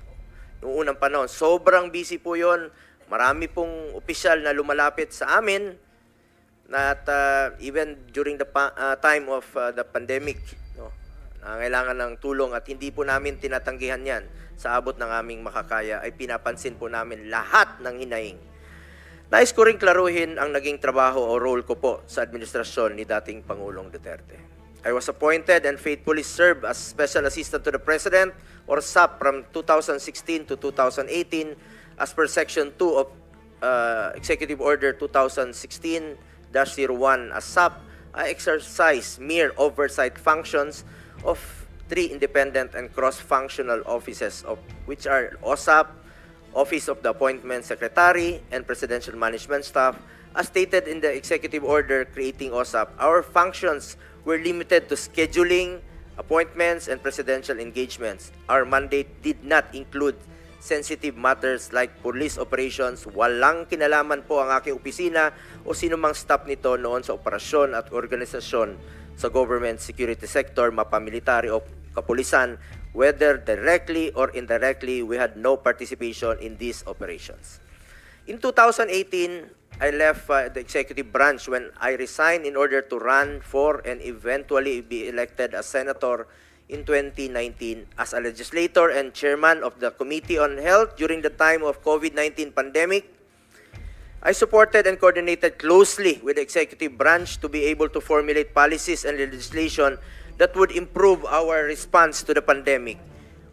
Noong unang panahon, sobrang busy po yon. Marami pong opisyal na lumalapit sa amin at even during the time of the pandemic, no, nangailangan ng tulong at hindi po namin tinatanggihan yan sa abot ng aming makakaya, ay pinapansin po namin lahat ng hinaing. Nais ko ring klaruhin ang naging trabaho o role ko po sa administrasyon ni dating Pangulong Duterte. I was appointed and faithfully served as Special Assistant to the President or SAP from 2016 to 2018 as per Section 2 of Executive Order 2016-01 as SAP. I exercise mere oversight functions of 3 independent and cross-functional offices of which are OSAP, Office of the Appointment Secretary, and Presidential Management Staff. As stated in the Executive Order creating OSAP, our functions were limited to scheduling, appointments, and presidential engagements. Our mandate did not include sensitive matters like police operations. Walang kinalaman po ang aking opisina o sinumang staff nito noon sa operasyon at organisasyon sa government security sector, mapamilitary o kapulisan. Whether directly or indirectly, we had no participation in these operations. In 2018, I left the executive branch when I resigned in order to run for and eventually be elected as senator in 2019 as a legislator and chairman of the Committee on Health during the time of COVID-19 pandemic. I supported and coordinated closely with the executive branch to be able to formulate policies and legislation that would improve our response to the pandemic.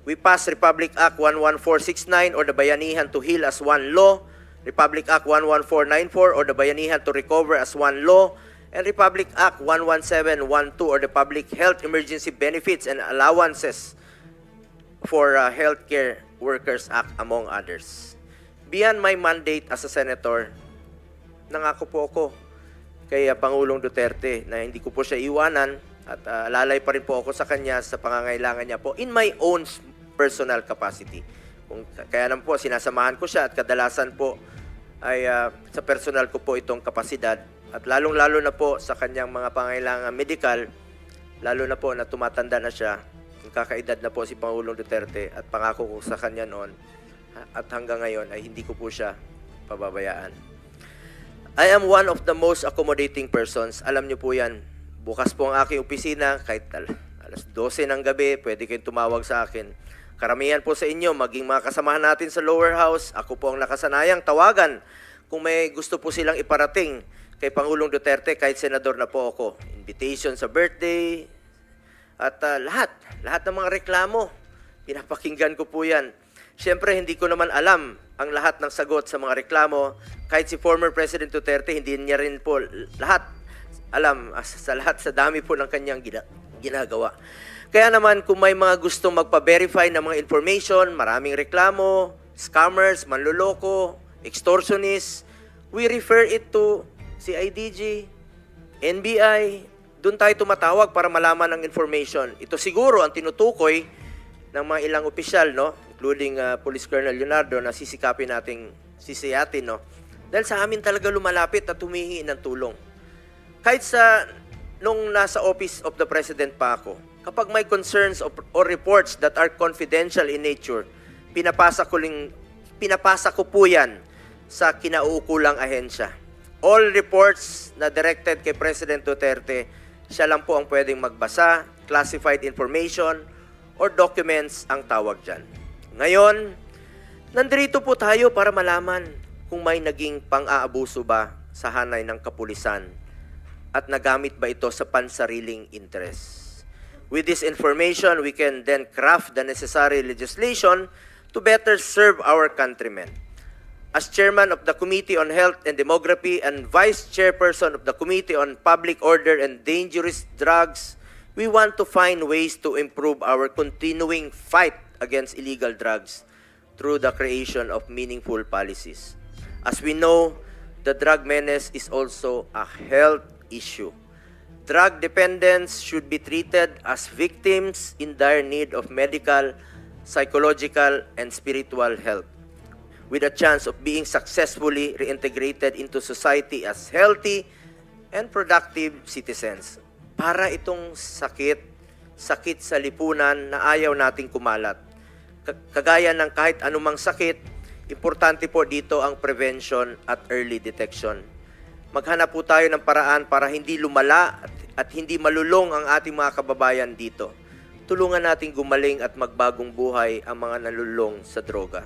We passed Republic Act 11469 or the Bayanihan to Heal as one law, Republic Act 11494 or the Bayanihan to Recover as one law, and Republic Act 11712 or the Public Health Emergency Benefits and Allowances for Healthcare Workers Act, among others. Beyond my mandate as a senator, nangako po ako kay Pangulong Duterte na hindi ko po siya iwanan at lalay pa rin po ako sa kanya sa pangangailangan niya po in my own personal capacity. Kaya naman po, sinasamahan ko siya at kadalasan po ay sa personal ko po itong kapasidad at lalong-lalo na po sa kanyang mga pangailangan medikal, lalo na po na tumatanda na siya, kakaedad na po si Pangulong Duterte at pangako ko sa kanya noon at hanggang ngayon ay hindi ko po siya pababayaan. I am one of the most accommodating persons. Alam niyo po yan, bukas po ang aking opisina kahit alas 12 ng gabi, pwede kayong tumawag sa akin. Karamihan po sa inyo, maging mga kasamahan natin sa lower house, ako po ang nakasanayang tawagan kung may gusto po silang iparating kay Pangulong Duterte, kahit senador na po ako. Invitation sa birthday, at lahat ng mga reklamo, pinapakinggan ko po yan. Siyempre, hindi ko naman alam ang lahat ng sagot sa mga reklamo. Kahit si former President Duterte, hindi niya rin po lahat alam sa lahat sa dami po ng kanyang ginagawa. Kaya naman kung may mga gustong magpa-verify ng mga information, maraming reklamo, scammers, manloloko, extortionists, we refer it to CIDG, NBI. Doon tayo tumatawag para malaman ang information. Ito siguro ang tinutukoy ng mga ilang opisyal, no? Including Police Colonel Leonardo, na sisikapin nating sisiyatin, no? Dahil sa amin talaga lumalapit at humihingi ng tulong. Kahit nung nasa Office of the President pa ako, kapag may concerns or reports that are confidential in nature, pinapasa ko po yan sa kinauukulang ahensya. All reports na directed kay President Duterte, siya lang po ang pwedeng magbasa, classified information, or documents ang tawag dyan. Ngayon, nandito po tayo para malaman kung may naging pang-aabuso ba sa hanay ng kapulisan at nagamit ba ito sa pansariling interest. With this information, we can then craft the necessary legislation to better serve our countrymen. As chairman of the Committee on Health and Demography and vice chairperson of the Committee on Public Order and Dangerous Drugs, we want to find ways to improve our continuing fight against illegal drugs through the creation of meaningful policies. As we know, the drug menace is also a health issue. Drug dependents should be treated as victims in dire need of medical, psychological, and spiritual help, with a chance of being successfully reintegrated into society as healthy and productive citizens. Para itong sakit sa lipunan na ayaw nating kumalat. Kagaya ng kahit anumang sakit, Importante po dito ang prevention at early detection. Maghanap po tayo ng paraan para hindi lumala at hindi malulong ang ating mga kababayan dito. Tulungan natin gumaling at magbagong buhay ang mga nalulong sa droga.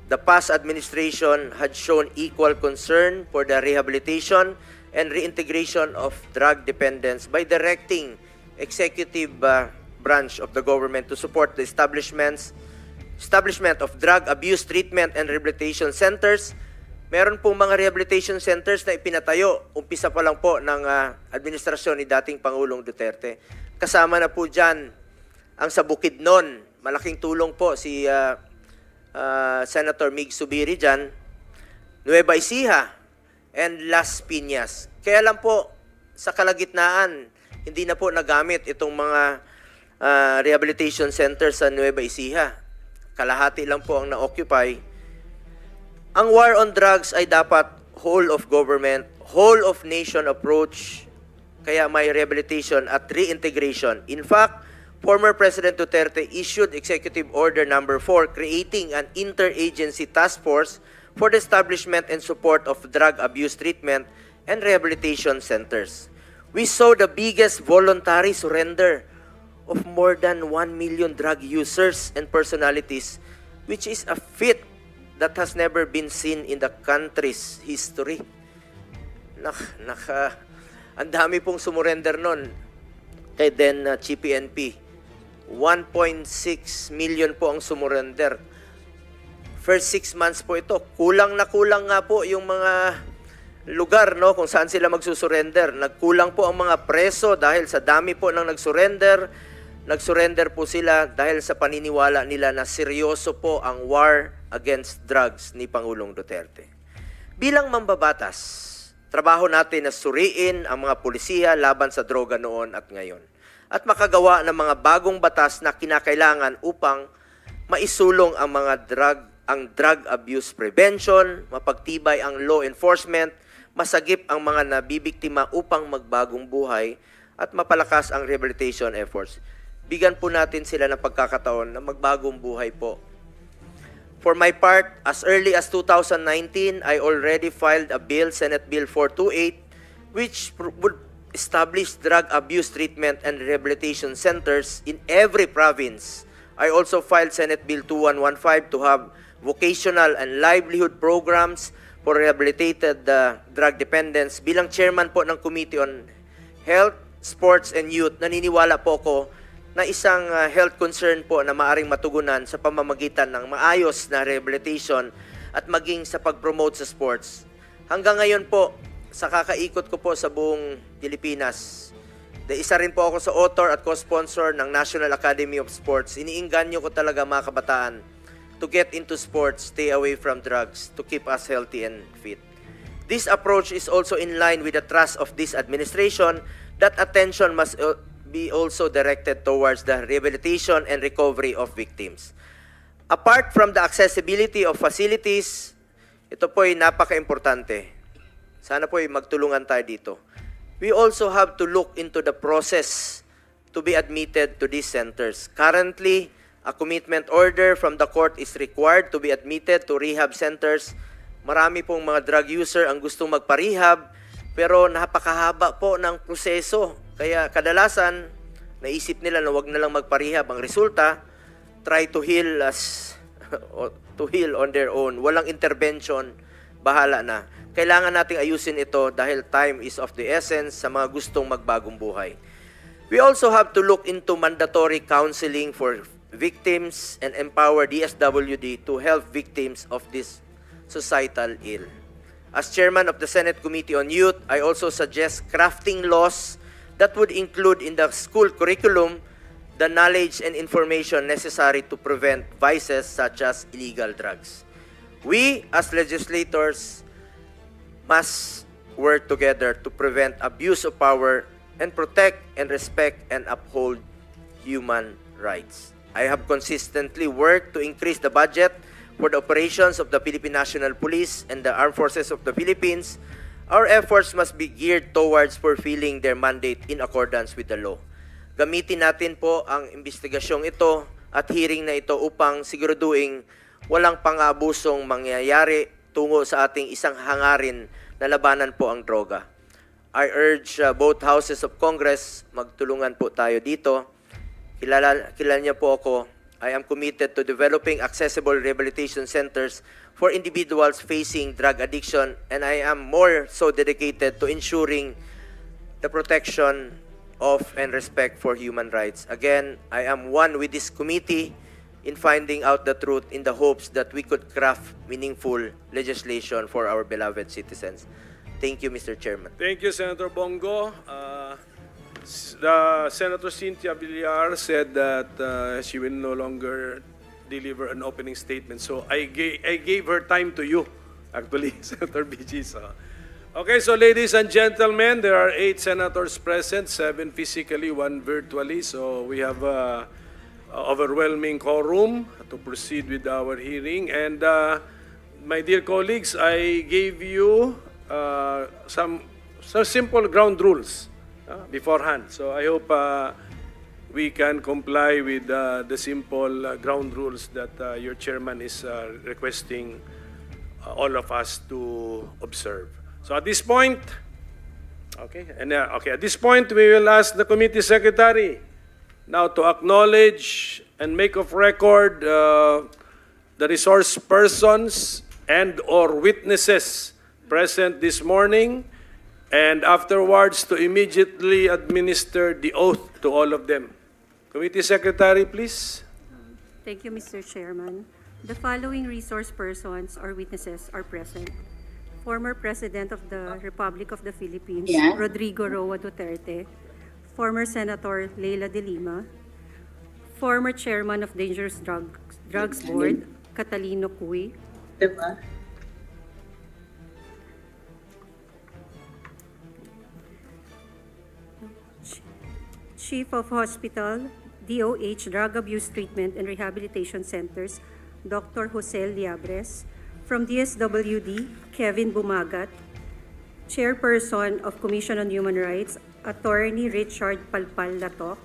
The past administration had shown equal concern for the rehabilitation and reintegration of drug dependents by directing executive branch of the government to support the establishment of drug abuse treatment and rehabilitation centers. Meron pong mga rehabilitation centers na ipinatayo, umpisa pa lang po ng administrasyon ni dating Pangulong Duterte. Kasama na po dyan ang sa Bukidnon, malaking tulong po si Senator Mig Zubiri dyan, Nueva Ecija, and Las Piñas. Kaya lang po, sa kalagitnaan, hindi na po nagamit itong mga rehabilitation centers sa Nueva Ecija. Kalahati lang po ang na-occupy. Ang war on drugs ay dapat whole of government, whole of nation approach, kaya may rehabilitation at reintegration. In fact, former President Duterte issued Executive Order Number 4 creating an interagency task force for the establishment and support of drug abuse treatment and rehabilitation centers. We saw the biggest voluntary surrender of more than 1 million drug users and personalities, which is a feat that has never been seen in the country's history. Ang dami pong sumurrender nun kay then GPNP. 1.6 million po ang sumurrender. First 6 months po ito. Kulang na kulang nga po yung mga lugar, no, kung saan sila magsusurrender. Nagkulang po ang mga preso dahil sa dami po ng nagsurrender. Nagsurrender po sila dahil sa paniniwala nila na seryoso po ang war against drugs ni Pangulong Duterte. Bilang mambabatas, trabaho natin na suriin ang mga pulisiya laban sa droga noon at ngayon at makagawa ng mga bagong batas na kinakailangan upang maisulong ang drug abuse prevention, mapagtibay ang law enforcement, masagip ang mga nabibiktima upang magbagong buhay at mapalakas ang rehabilitation efforts. Bigyan po natin sila ng pagkakataon na magbagong buhay po. For my part, as early as 2019, I already filed a bill, Senate Bill 428, which would establish drug abuse treatment and rehabilitation centers in every province. I also filed Senate Bill 2115 to have vocational and livelihood programs for rehabilitated drug dependents. Bilang chairman po ng Committee on Health, Sports, and Youth, naniniwala po ko na isang health concern po na maaring matugunan sa pamamagitan ng maayos na rehabilitation at maging sa pag-promote sa sports. Hanggang ngayon po, sa kakaikot ko po sa buong Pilipinas, isa rin po ako sa author at co-sponsor ng National Academy of Sports. Iniinganyo ko talaga mga kabataan to get into sports, stay away from drugs, to keep us healthy and fit. This approach is also in line with the thrust of this administration that attention must be also directed towards the rehabilitation and recovery of victims. Apart from the accessibility of facilities, ito po'y napaka-importante. Sana po'y magtulungan tayo dito. We also have to look into the process to be admitted to these centers. Currently, a commitment order from the court is required to be admitted to rehab centers. Marami pong mga drug user ang gustong magpa-rehab, pero napakahaba po ng proseso. Kaya kadalasan, naisip nila na wag na lang magpa-rehab. Ang resulta, try to heal on their own. Walang intervention, bahala na. Kailangan nating ayusin ito dahil time is of the essence sa mga gustong magbagong buhay. We also have to look into mandatory counseling for victims and empower DSWD to help victims of this societal ill. As chairman of the Senate Committee on Youth, I also suggest crafting laws that would include in the school curriculum the knowledge and information necessary to prevent vices such as illegal drugs. We, as legislators, must work together to prevent abuse of power and protect and respect and uphold human rights. I have consistently worked to increase the budget for the operations of the Philippine National Police and the Armed Forces of the Philippines. Our efforts must be geared towards fulfilling their mandate in accordance with the law. Gamitin natin po ang investigasyong ito at hearing na ito upang siguraduhin walang pang-abusong mangyayari tungo sa ating isang hangarin na labanan po ang droga. I urge both houses of Congress, magtulungan po tayo dito. Kilala niyo po ako. I am committed to developing accessible rehabilitation centers for individuals facing drug addiction, and I am more so dedicated to ensuring the protection of and respect for human rights. Again, I am one with this committee in finding out the truth in the hopes that we could craft meaningful legislation for our beloved citizens. Thank you, Mr. Chairman. Thank you, Senator Bongo. The Senator Cynthia Villar said that she will no longer deliver an opening statement. So I gave her time to you, actually, Senator BG. So. Okay, so ladies and gentlemen, there are 8 senators present, 7 physically, 1 virtually. So we have overwhelming quorum to proceed with our hearing. And my dear colleagues, I gave you some simple ground rules beforehand. So I hope we can comply with the simple ground rules that your chairman is requesting all of us to observe. So at this point, at this point, we will ask the committee secretary now to acknowledge and make of record the resource persons and/or witnesses present this morning, and afterwards to immediately administer the oath to all of them. Committee secretary, please. Thank you, Mr. Chairman. The following resource persons or witnesses are present. Former President of the Republic of the Philippines, Rodrigo Roa Duterte. Former Senator Leila de Lima. Former Chairman of Dangerous Drugs Board, Catalino Cui. Chief of Hospital, DOH Drug Abuse Treatment and Rehabilitation Centers, Dr. Jose Liabres. From DSWD, Kevin Bumagat. Chairperson of Commission on Human Rights, Attorney Richard Palpal Latok.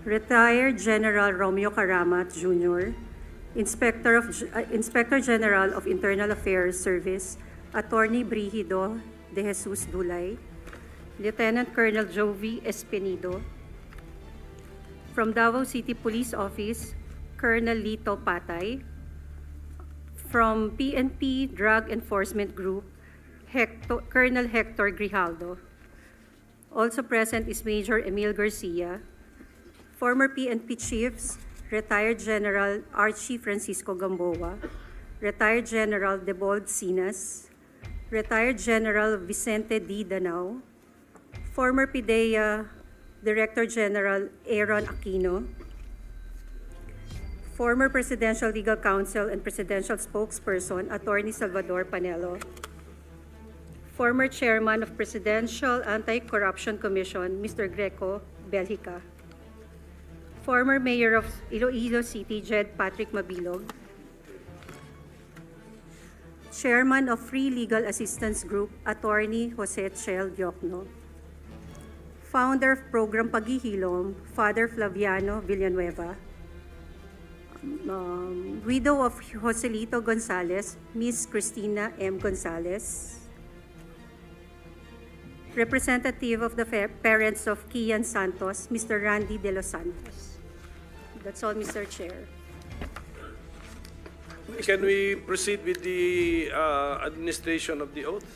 Retired General Romeo Karamat Jr., Inspector General of Internal Affairs Service, Attorney Brigido de Jesus Dulay. Lieutenant Colonel Jovi Espinido. From Davao City Police Office, Colonel Lito Patay. From PNP Drug Enforcement Group, Colonel Hector Grijaldo. Also present is Major Emil Garcia. Former PNP Chiefs, Retired General Archie Francisco Gamboa, Retired General Debold Sinas, Retired General Vicente D. Danao, former PIDEA Director General Aaron Aquino, former Presidential Legal Counsel and Presidential Spokesperson, Attorney Salvador Panelo, former Chairman of Presidential Anti-Corruption Commission, Mr. Greco Belhica, former Mayor of Iloilo City, Jed Patrick Mabilog, Chairman of Free Legal Assistance Group, Attorney Jose Chel Diokno, Founder of Program Paghihilom, Father Flaviano Villanueva, widow of Joselito Gonzalez, Miss Cristina M. Gonzalez, representative of the parents of Kian Santos, Mr. Randy De Los Santos. That's all, Mr. Chair. Can we proceed with the administration of the oath?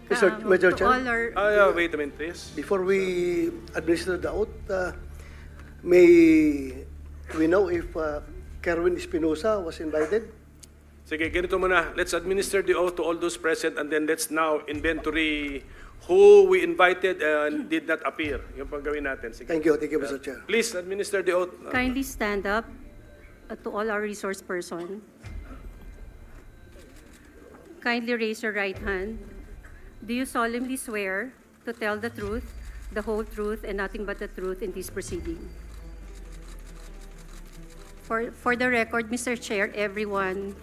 Mr. Chair, Wait a minute, please. before we administer the oath, may we know if Kerwin Espinosa was invited? Sige, ganito muna. Let's administer the oath to all those present, and then let's now inventory who we invited and did not appear. Yung pang gawin natin. Sige. Thank you, Mr. Chair. Please administer the oath. Kindly stand up to all our resource persons. Kindly raise your right hand. Do you solemnly swear to tell the truth, the whole truth, and nothing but the truth in this proceeding? For the record, Mr. Chair, everyone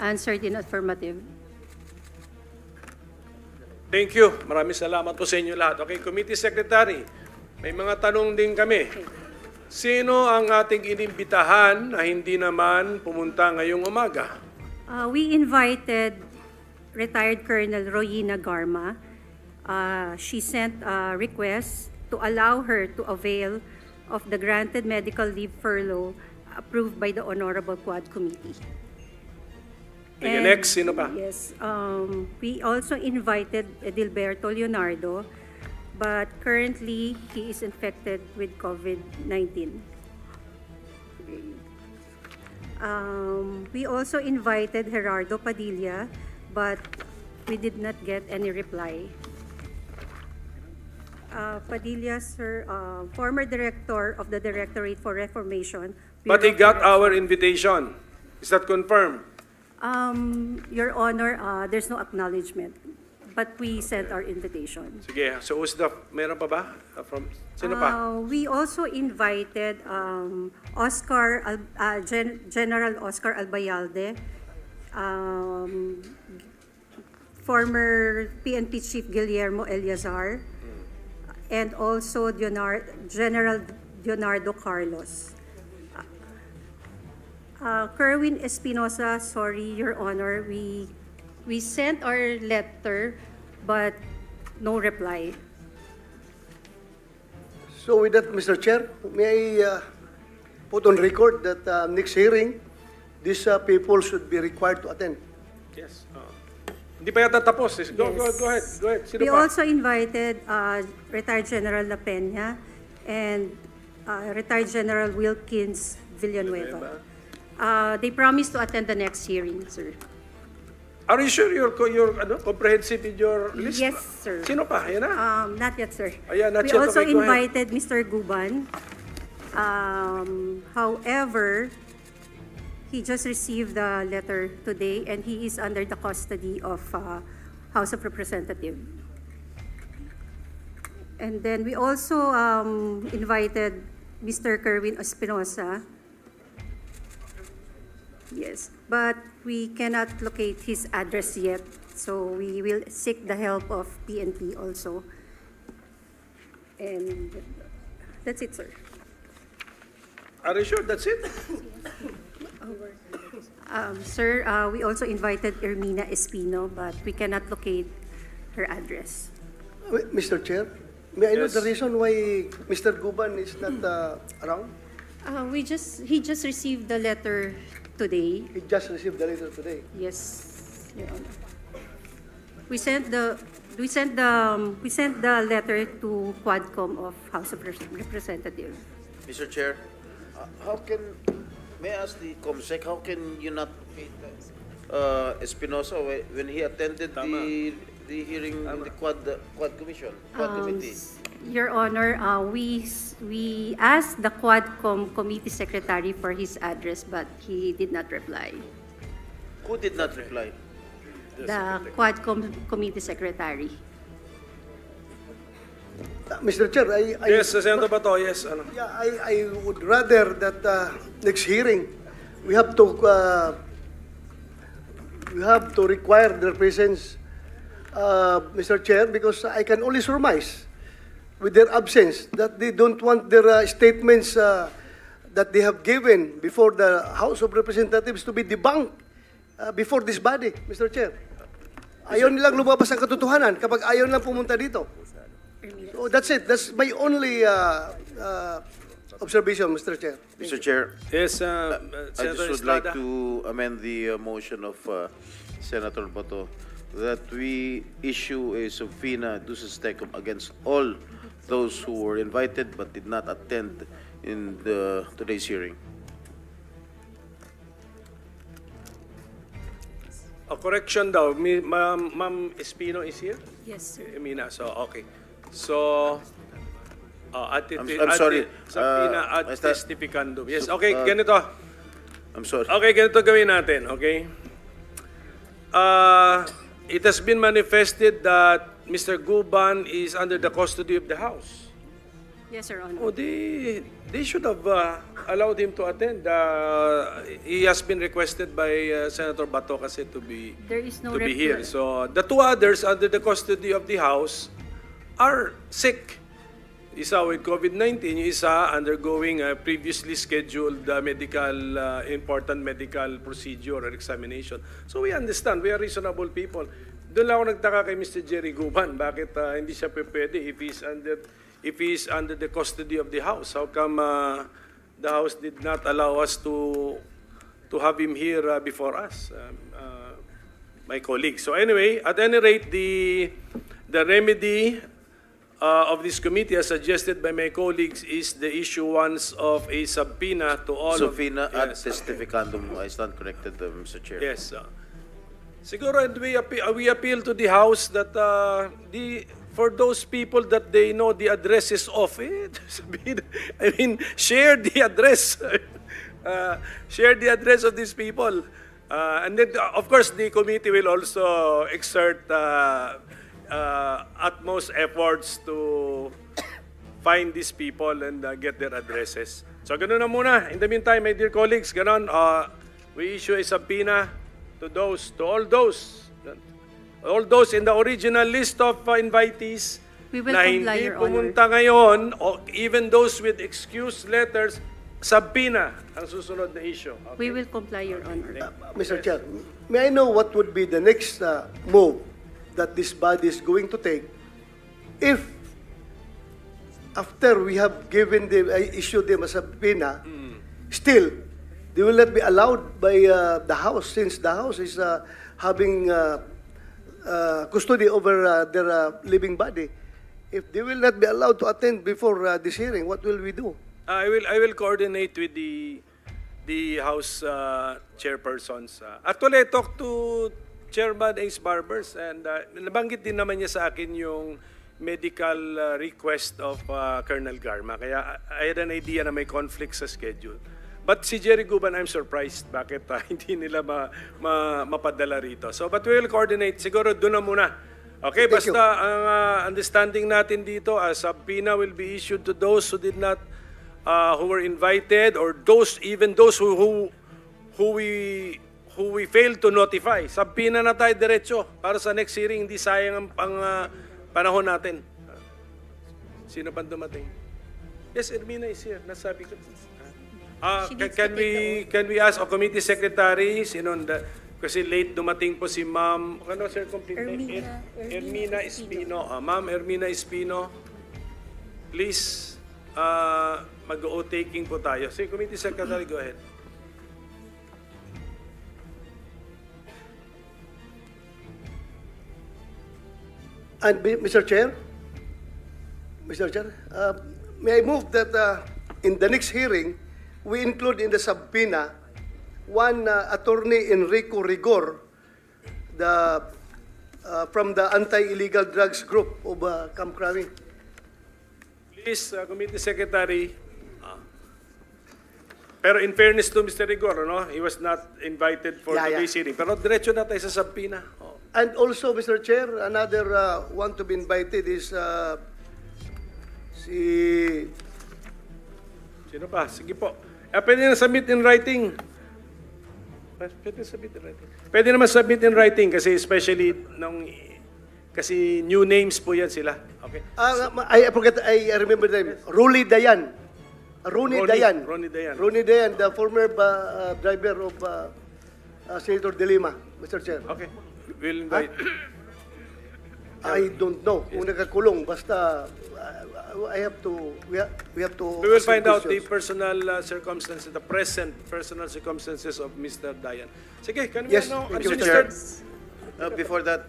answered in affirmative. Thank you. Maraming salamat po sa inyo lahat. Okay, Committee Secretary, may mga tanong din kami Sino ang ating inimbitahan na hindi naman pumunta ngayong umaga? We invited retired Colonel Royina Garma. She sent a request to allow her to avail of the granted medical leave furlough approved by the Honorable Quad Committee. Okay, And- next, sino pa? Yes. We also invited Edilberto Leonardo, but currently he is infected with COVID-19. We also invited Gerardo Padilla, but we did not get any reply. Padilla, sir, former director of the Directorate for Reformation. But he Bureau of got Corrections. our invitation. Is that confirmed? Your Honor, there's no acknowledgement, but we sent our invitation. Sige, so who's the, meron pa ba? Sino pa? We also invited General Oscar Albayalde, former PNP Chief Guillermo Eleazar, and also General Leonardo Carlos. Kerwin Espinosa, sorry, Your Honor, we sent our letter, but no reply. So with that, Mr. Chair, may I put on record that next hearing, these people should be required to attend. Yes. Hindi pa yata tapos. Go ahead. Sino We pa? also invited retired General La Peña and retired General Wilkins Villanueva. They promised to attend the next hearing, sir. Are you sure you're comprehensive in your list? Yes, sir. Sino pa? Yan na. Not yet, sir. Ayan, not We yet. also Okay, go ahead. invited Mr. Guban. However, he just received the letter today and he is under the custody of House of Representatives. And then we also invited Mr. Kerwin Espinosa. Yes, but we cannot locate his address yet, so we will seek the help of PNP also. And that's it, sir. Are you sure that's it? Sir, we also invited Ermina Espino, but we cannot locate her address. Wait, Mr. Chair, may I know Yes. the reason why Mr. Guban is not around? He just received the letter today. He just received the letter today. Yes, Your Honor. We sent the letter to Quadcom of House of Representatives. Mr. Chair, may I ask the COMSEC, how can you not locate Espinosa when he attended the hearing in the Quad Commission, Quad Committee? Your Honor, we asked the Quadcom Committee Secretary for his address, but he did not reply. Who did not reply? The Quadcom Committee Secretary. Mr. Chair, Yes, Senator Bato, yes. Ano? Yeah, I would rather that next hearing, we have to require their presence, Mr. Chair, because I can only surmise with their absence that they don't want their statements that they have given before the House of Representatives to be debunked before this body, Mr. Chair. Ayaw nilang lumabas ang katotohanan kapag ayaw nilang pumunta dito. So that's it. That's my only observation, Mr. Chair. Mr. Chair, Yes, I Senator just would like Estrada. to amend the motion of Senator Bato that we issue a subpoena ducis tecum against all those who were invited but did not attend in today's hearing. A correction daw. Ma'am Espino is here? Yes, sir. Emina, so okay. So, I'm sorry. Subpoena ad Basta- testificandum. Yes, okay, ganito. I'm sorry. Okay, ganito gawin natin, okay? It has been manifested that Mr. Guban is under the custody of the House. Yes, Your Honor. Oh, they should have allowed him to attend. He has been requested by Senator Bato kasi to be There is no to be reply. here. So the two others under the custody of the House are sick. Isa with COVID-19, yung isa undergoing a previously scheduled important medical procedure or examination. So we understand, we are reasonable people. Doon lang ako nagtaka kay Mr. Jerry Guban, bakit hindi siya pwede if he's under the custody of the House. How come the House did not allow us to have him here before us, my colleagues? So anyway, at any rate, the remedy of this committee, as suggested by my colleagues, is the issuance of a subpoena to all Subpoena of... ad Yes. testificandum. I stand corrected, Mr. Chair. Yes. Siguro, and we appeal to the House that for those people that they know the address is off, I mean, share the address. Share the address of these people. And then, of course, the committee will also exert utmost efforts to find these people and get their addresses. So, ganun na muna. In the meantime, my dear colleagues, ganun, we issue a subpoena to all those in the original list of invitees We will na comply, hindi Your Honor. pumunta ngayon, o even those with excuse letters, subpoena ang susunod na issue. Okay? We will comply, Your Honor. Mr. Chair, may I know what would be the next move that this body is going to take if after we have given them, issued them a subpoena, still, they will not be allowed by the House, since the House is having custody over their living body. If they will not be allowed to attend before this hearing, what will we do? I will coordinate with the House chairpersons. Actually, I talked to Chairman Ace Barbers, and nabanggit din naman niya sa akin yung medical request of Colonel Garma. Kaya I had an idea na may conflict sa schedule. But si Jerry Guban, I'm surprised bakit hindi nila mapadala rito. So, but we will coordinate. Siguro doon na muna. Okay, Thank basta ang understanding natin dito, a subpoena will be issued to those who did not, who were invited, or even those who we failed to notify. Subpoena na tayo diretso para sa next hearing, hindi sayang ang panahon natin. Sino pa dumating? Yes, Ermina is here. Nasabi ko. She needs to take Can we ask a committee secretary, kasi late dumating po si Ma'am, ano sir, complete name? Ermina Espino. Ma'am Ermina Espino, please, mag-o-taking po tayo. Si committee secretary, go ahead. And Mr. Chair, may I move that in the next hearing, we include in the subpoena one attorney Enrico Rigor, from the anti-illegal drugs group of Camp Crami. Please, committee secretary. Pero in fairness to Mr. Rigor, no, he was not invited for today's hearing. Pero diretso na tayo sa subpoena. And also, Mr. Chair, another one to be invited is Sino pa? Sige po. Pwede na submit in writing. Pwede naman submit in writing kasi especially kasi new names po yan sila. Okay? I forget, I remember the name. Rooney Dayan. Rooney Dayan, the former driver of Senator De Lima, Mr. Chair. Okay. We'll invite. I don't know kung nakakulong, basta we have to We will ask find out the questions. personal circumstances, the present personal circumstances of Mr. Dayan. Sige, can we Yes, know? thank you, Mr. Before that,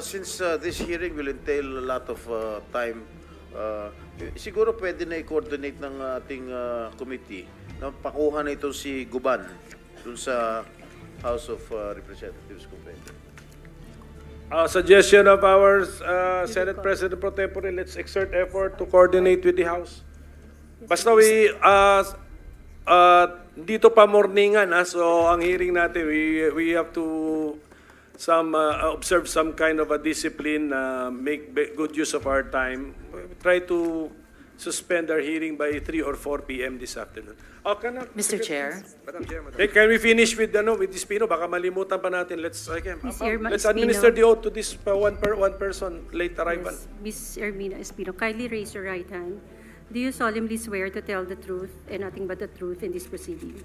since this hearing will entail a lot of time, siguro pwede na i-coordinate ng ating committee na pakuha na ito si Guban dun sa House of Representatives kung pwede. Suggestion of our Senate President Pro Tempore, let's exert effort to coordinate with the House. Basta dito pa morningan, so ang hearing natin, we have to observe some kind of a discipline, make good use of our time. Try to suspend our hearing by 3 or 4 p.m. this afternoon. Mr. Chair. Madam Chair, Can we finish with this Espino? Baka malimutan pa natin. Let's administer Espino. the oath to this one person late arrival. Ms. Ermina Espino, kindly raise your right hand. Do you solemnly swear to tell the truth and nothing but the truth in this proceeding?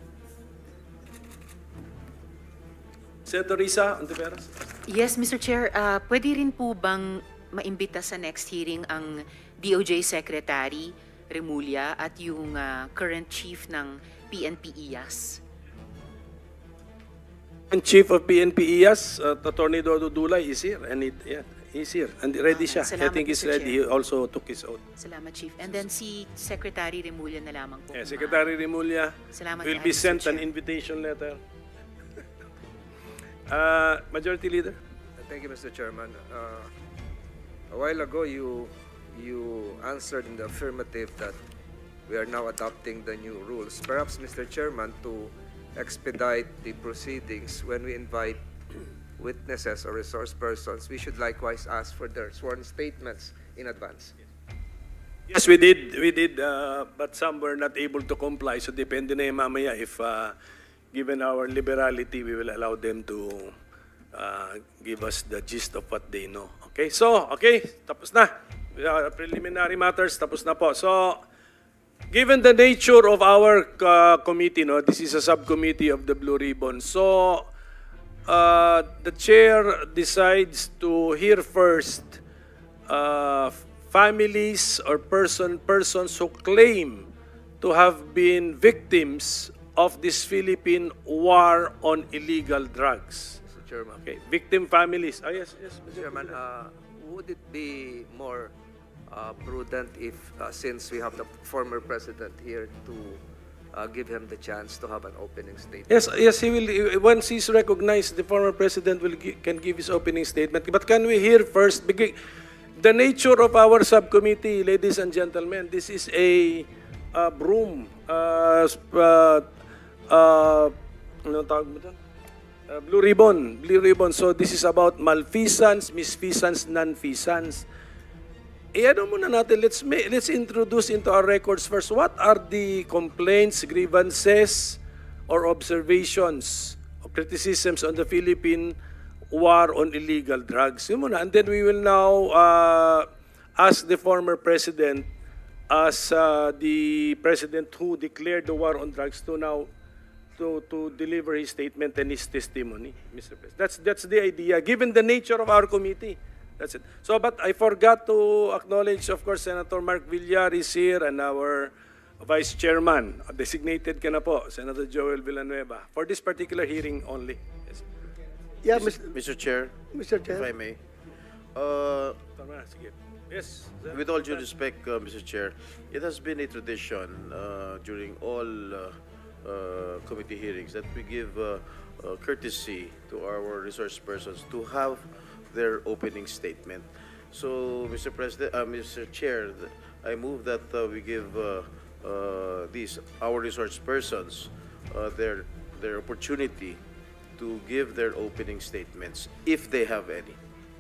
Senator Risa Ontiveros. Yes, Mr. Chair. Pwede rin po bang maimbita sa next hearing ang DOJ Secretary Remulla at yung current chief ng PNP IAS? And Chief of PNP IAS, Attorney Dodo Dulay is here. And he's here. And ready siya. I Salamat, think he's Mr. ready. Chair. He also took his oath. Salamat, Chief. And then si Secretary Remulla na lamang po. Yeah, Secretary Remulla Salamat will kayo, be Mr. sent an Chair. invitation letter. Majority Leader. Thank you, Mr. Chairman. A while ago, you answered in the affirmative that we are now adopting the new rules. Perhaps, Mr. Chairman, to expedite the proceedings, when we invite witnesses or resource persons, we should likewise ask for their sworn statements in advance. Yes, we did. But some were not able to comply. So depende na yung mamaya if given our liberality, we will allow them to give us the gist of what they know. Okay, so, tapos na. Preliminary matters, tapos na po. So, given the nature of our committee, no, this is a subcommittee of the Blue Ribbon. So, the chair decides to hear first families or persons who claim to have been victims of this Philippine war on illegal drugs. Mr. Chairman. Okay, victim families. Yes, Mr. Chairman, would it be more prudent if, since we have the former president here, to give him the chance to have an opening statement? Yes, he will. Once he's recognized, the former president can give his opening statement. But can we hear first? The nature of our subcommittee, ladies and gentlemen, this is a broom. Ano tawag mo doon? Blue ribbon. So this is about malfeasance, misfeasance, non-feasance. Ano muna natin, let's introduce into our records first. What are the complaints, grievances, or observations or criticisms on the Philippine war on illegal drugs? Yun muna. And then we will now ask the former president as the president who declared the war on drugs to now to deliver his statement and his testimony, Mr. President. That's the idea, given the nature of our committee. That's it. So, but I forgot to acknowledge, of course, Senator Mark Villar is here and our Vice Chairman, designated ka na po, Senator Joel Villanueva, for this particular hearing only. Yes. Yeah, Mr. Chair, Mr. Chair. if I may. Tama, sige. Yes. With all due respect, Mr. Chair, it has been a tradition during all committee hearings that we give courtesy to our resource persons to have their opening statement. So, Mr. President, Mr. Chair, I move that we give our resource persons their opportunity to give their opening statements if they have any,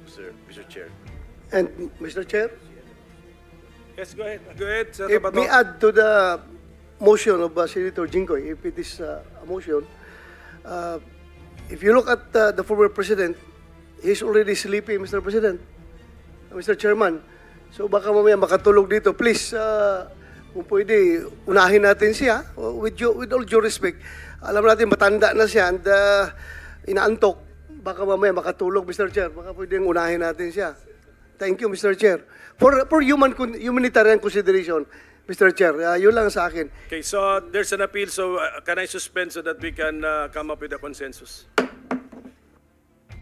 Mr. Chair. And Mr. Chair, Yes, go ahead. Go ahead, Senator if we Bato. add to the motion of Senator Jinggoy, if it is a motion, if you look at the former president, he's already sleepy, Mr. President, Mr. Chairman. So baka mamaya makatulog dito. Please, kung pwede, unahin natin siya. With all due respect, alam natin matanda na siya and inaantok. Baka mamaya makatulog, Mr. Chair. Baka pwedeng unahin natin siya. Thank you, Mr. Chair. For humanitarian consideration, Mr. Chair, yun lang sa akin. Okay, so there's an appeal. So can I suspend so that we can come up with a consensus?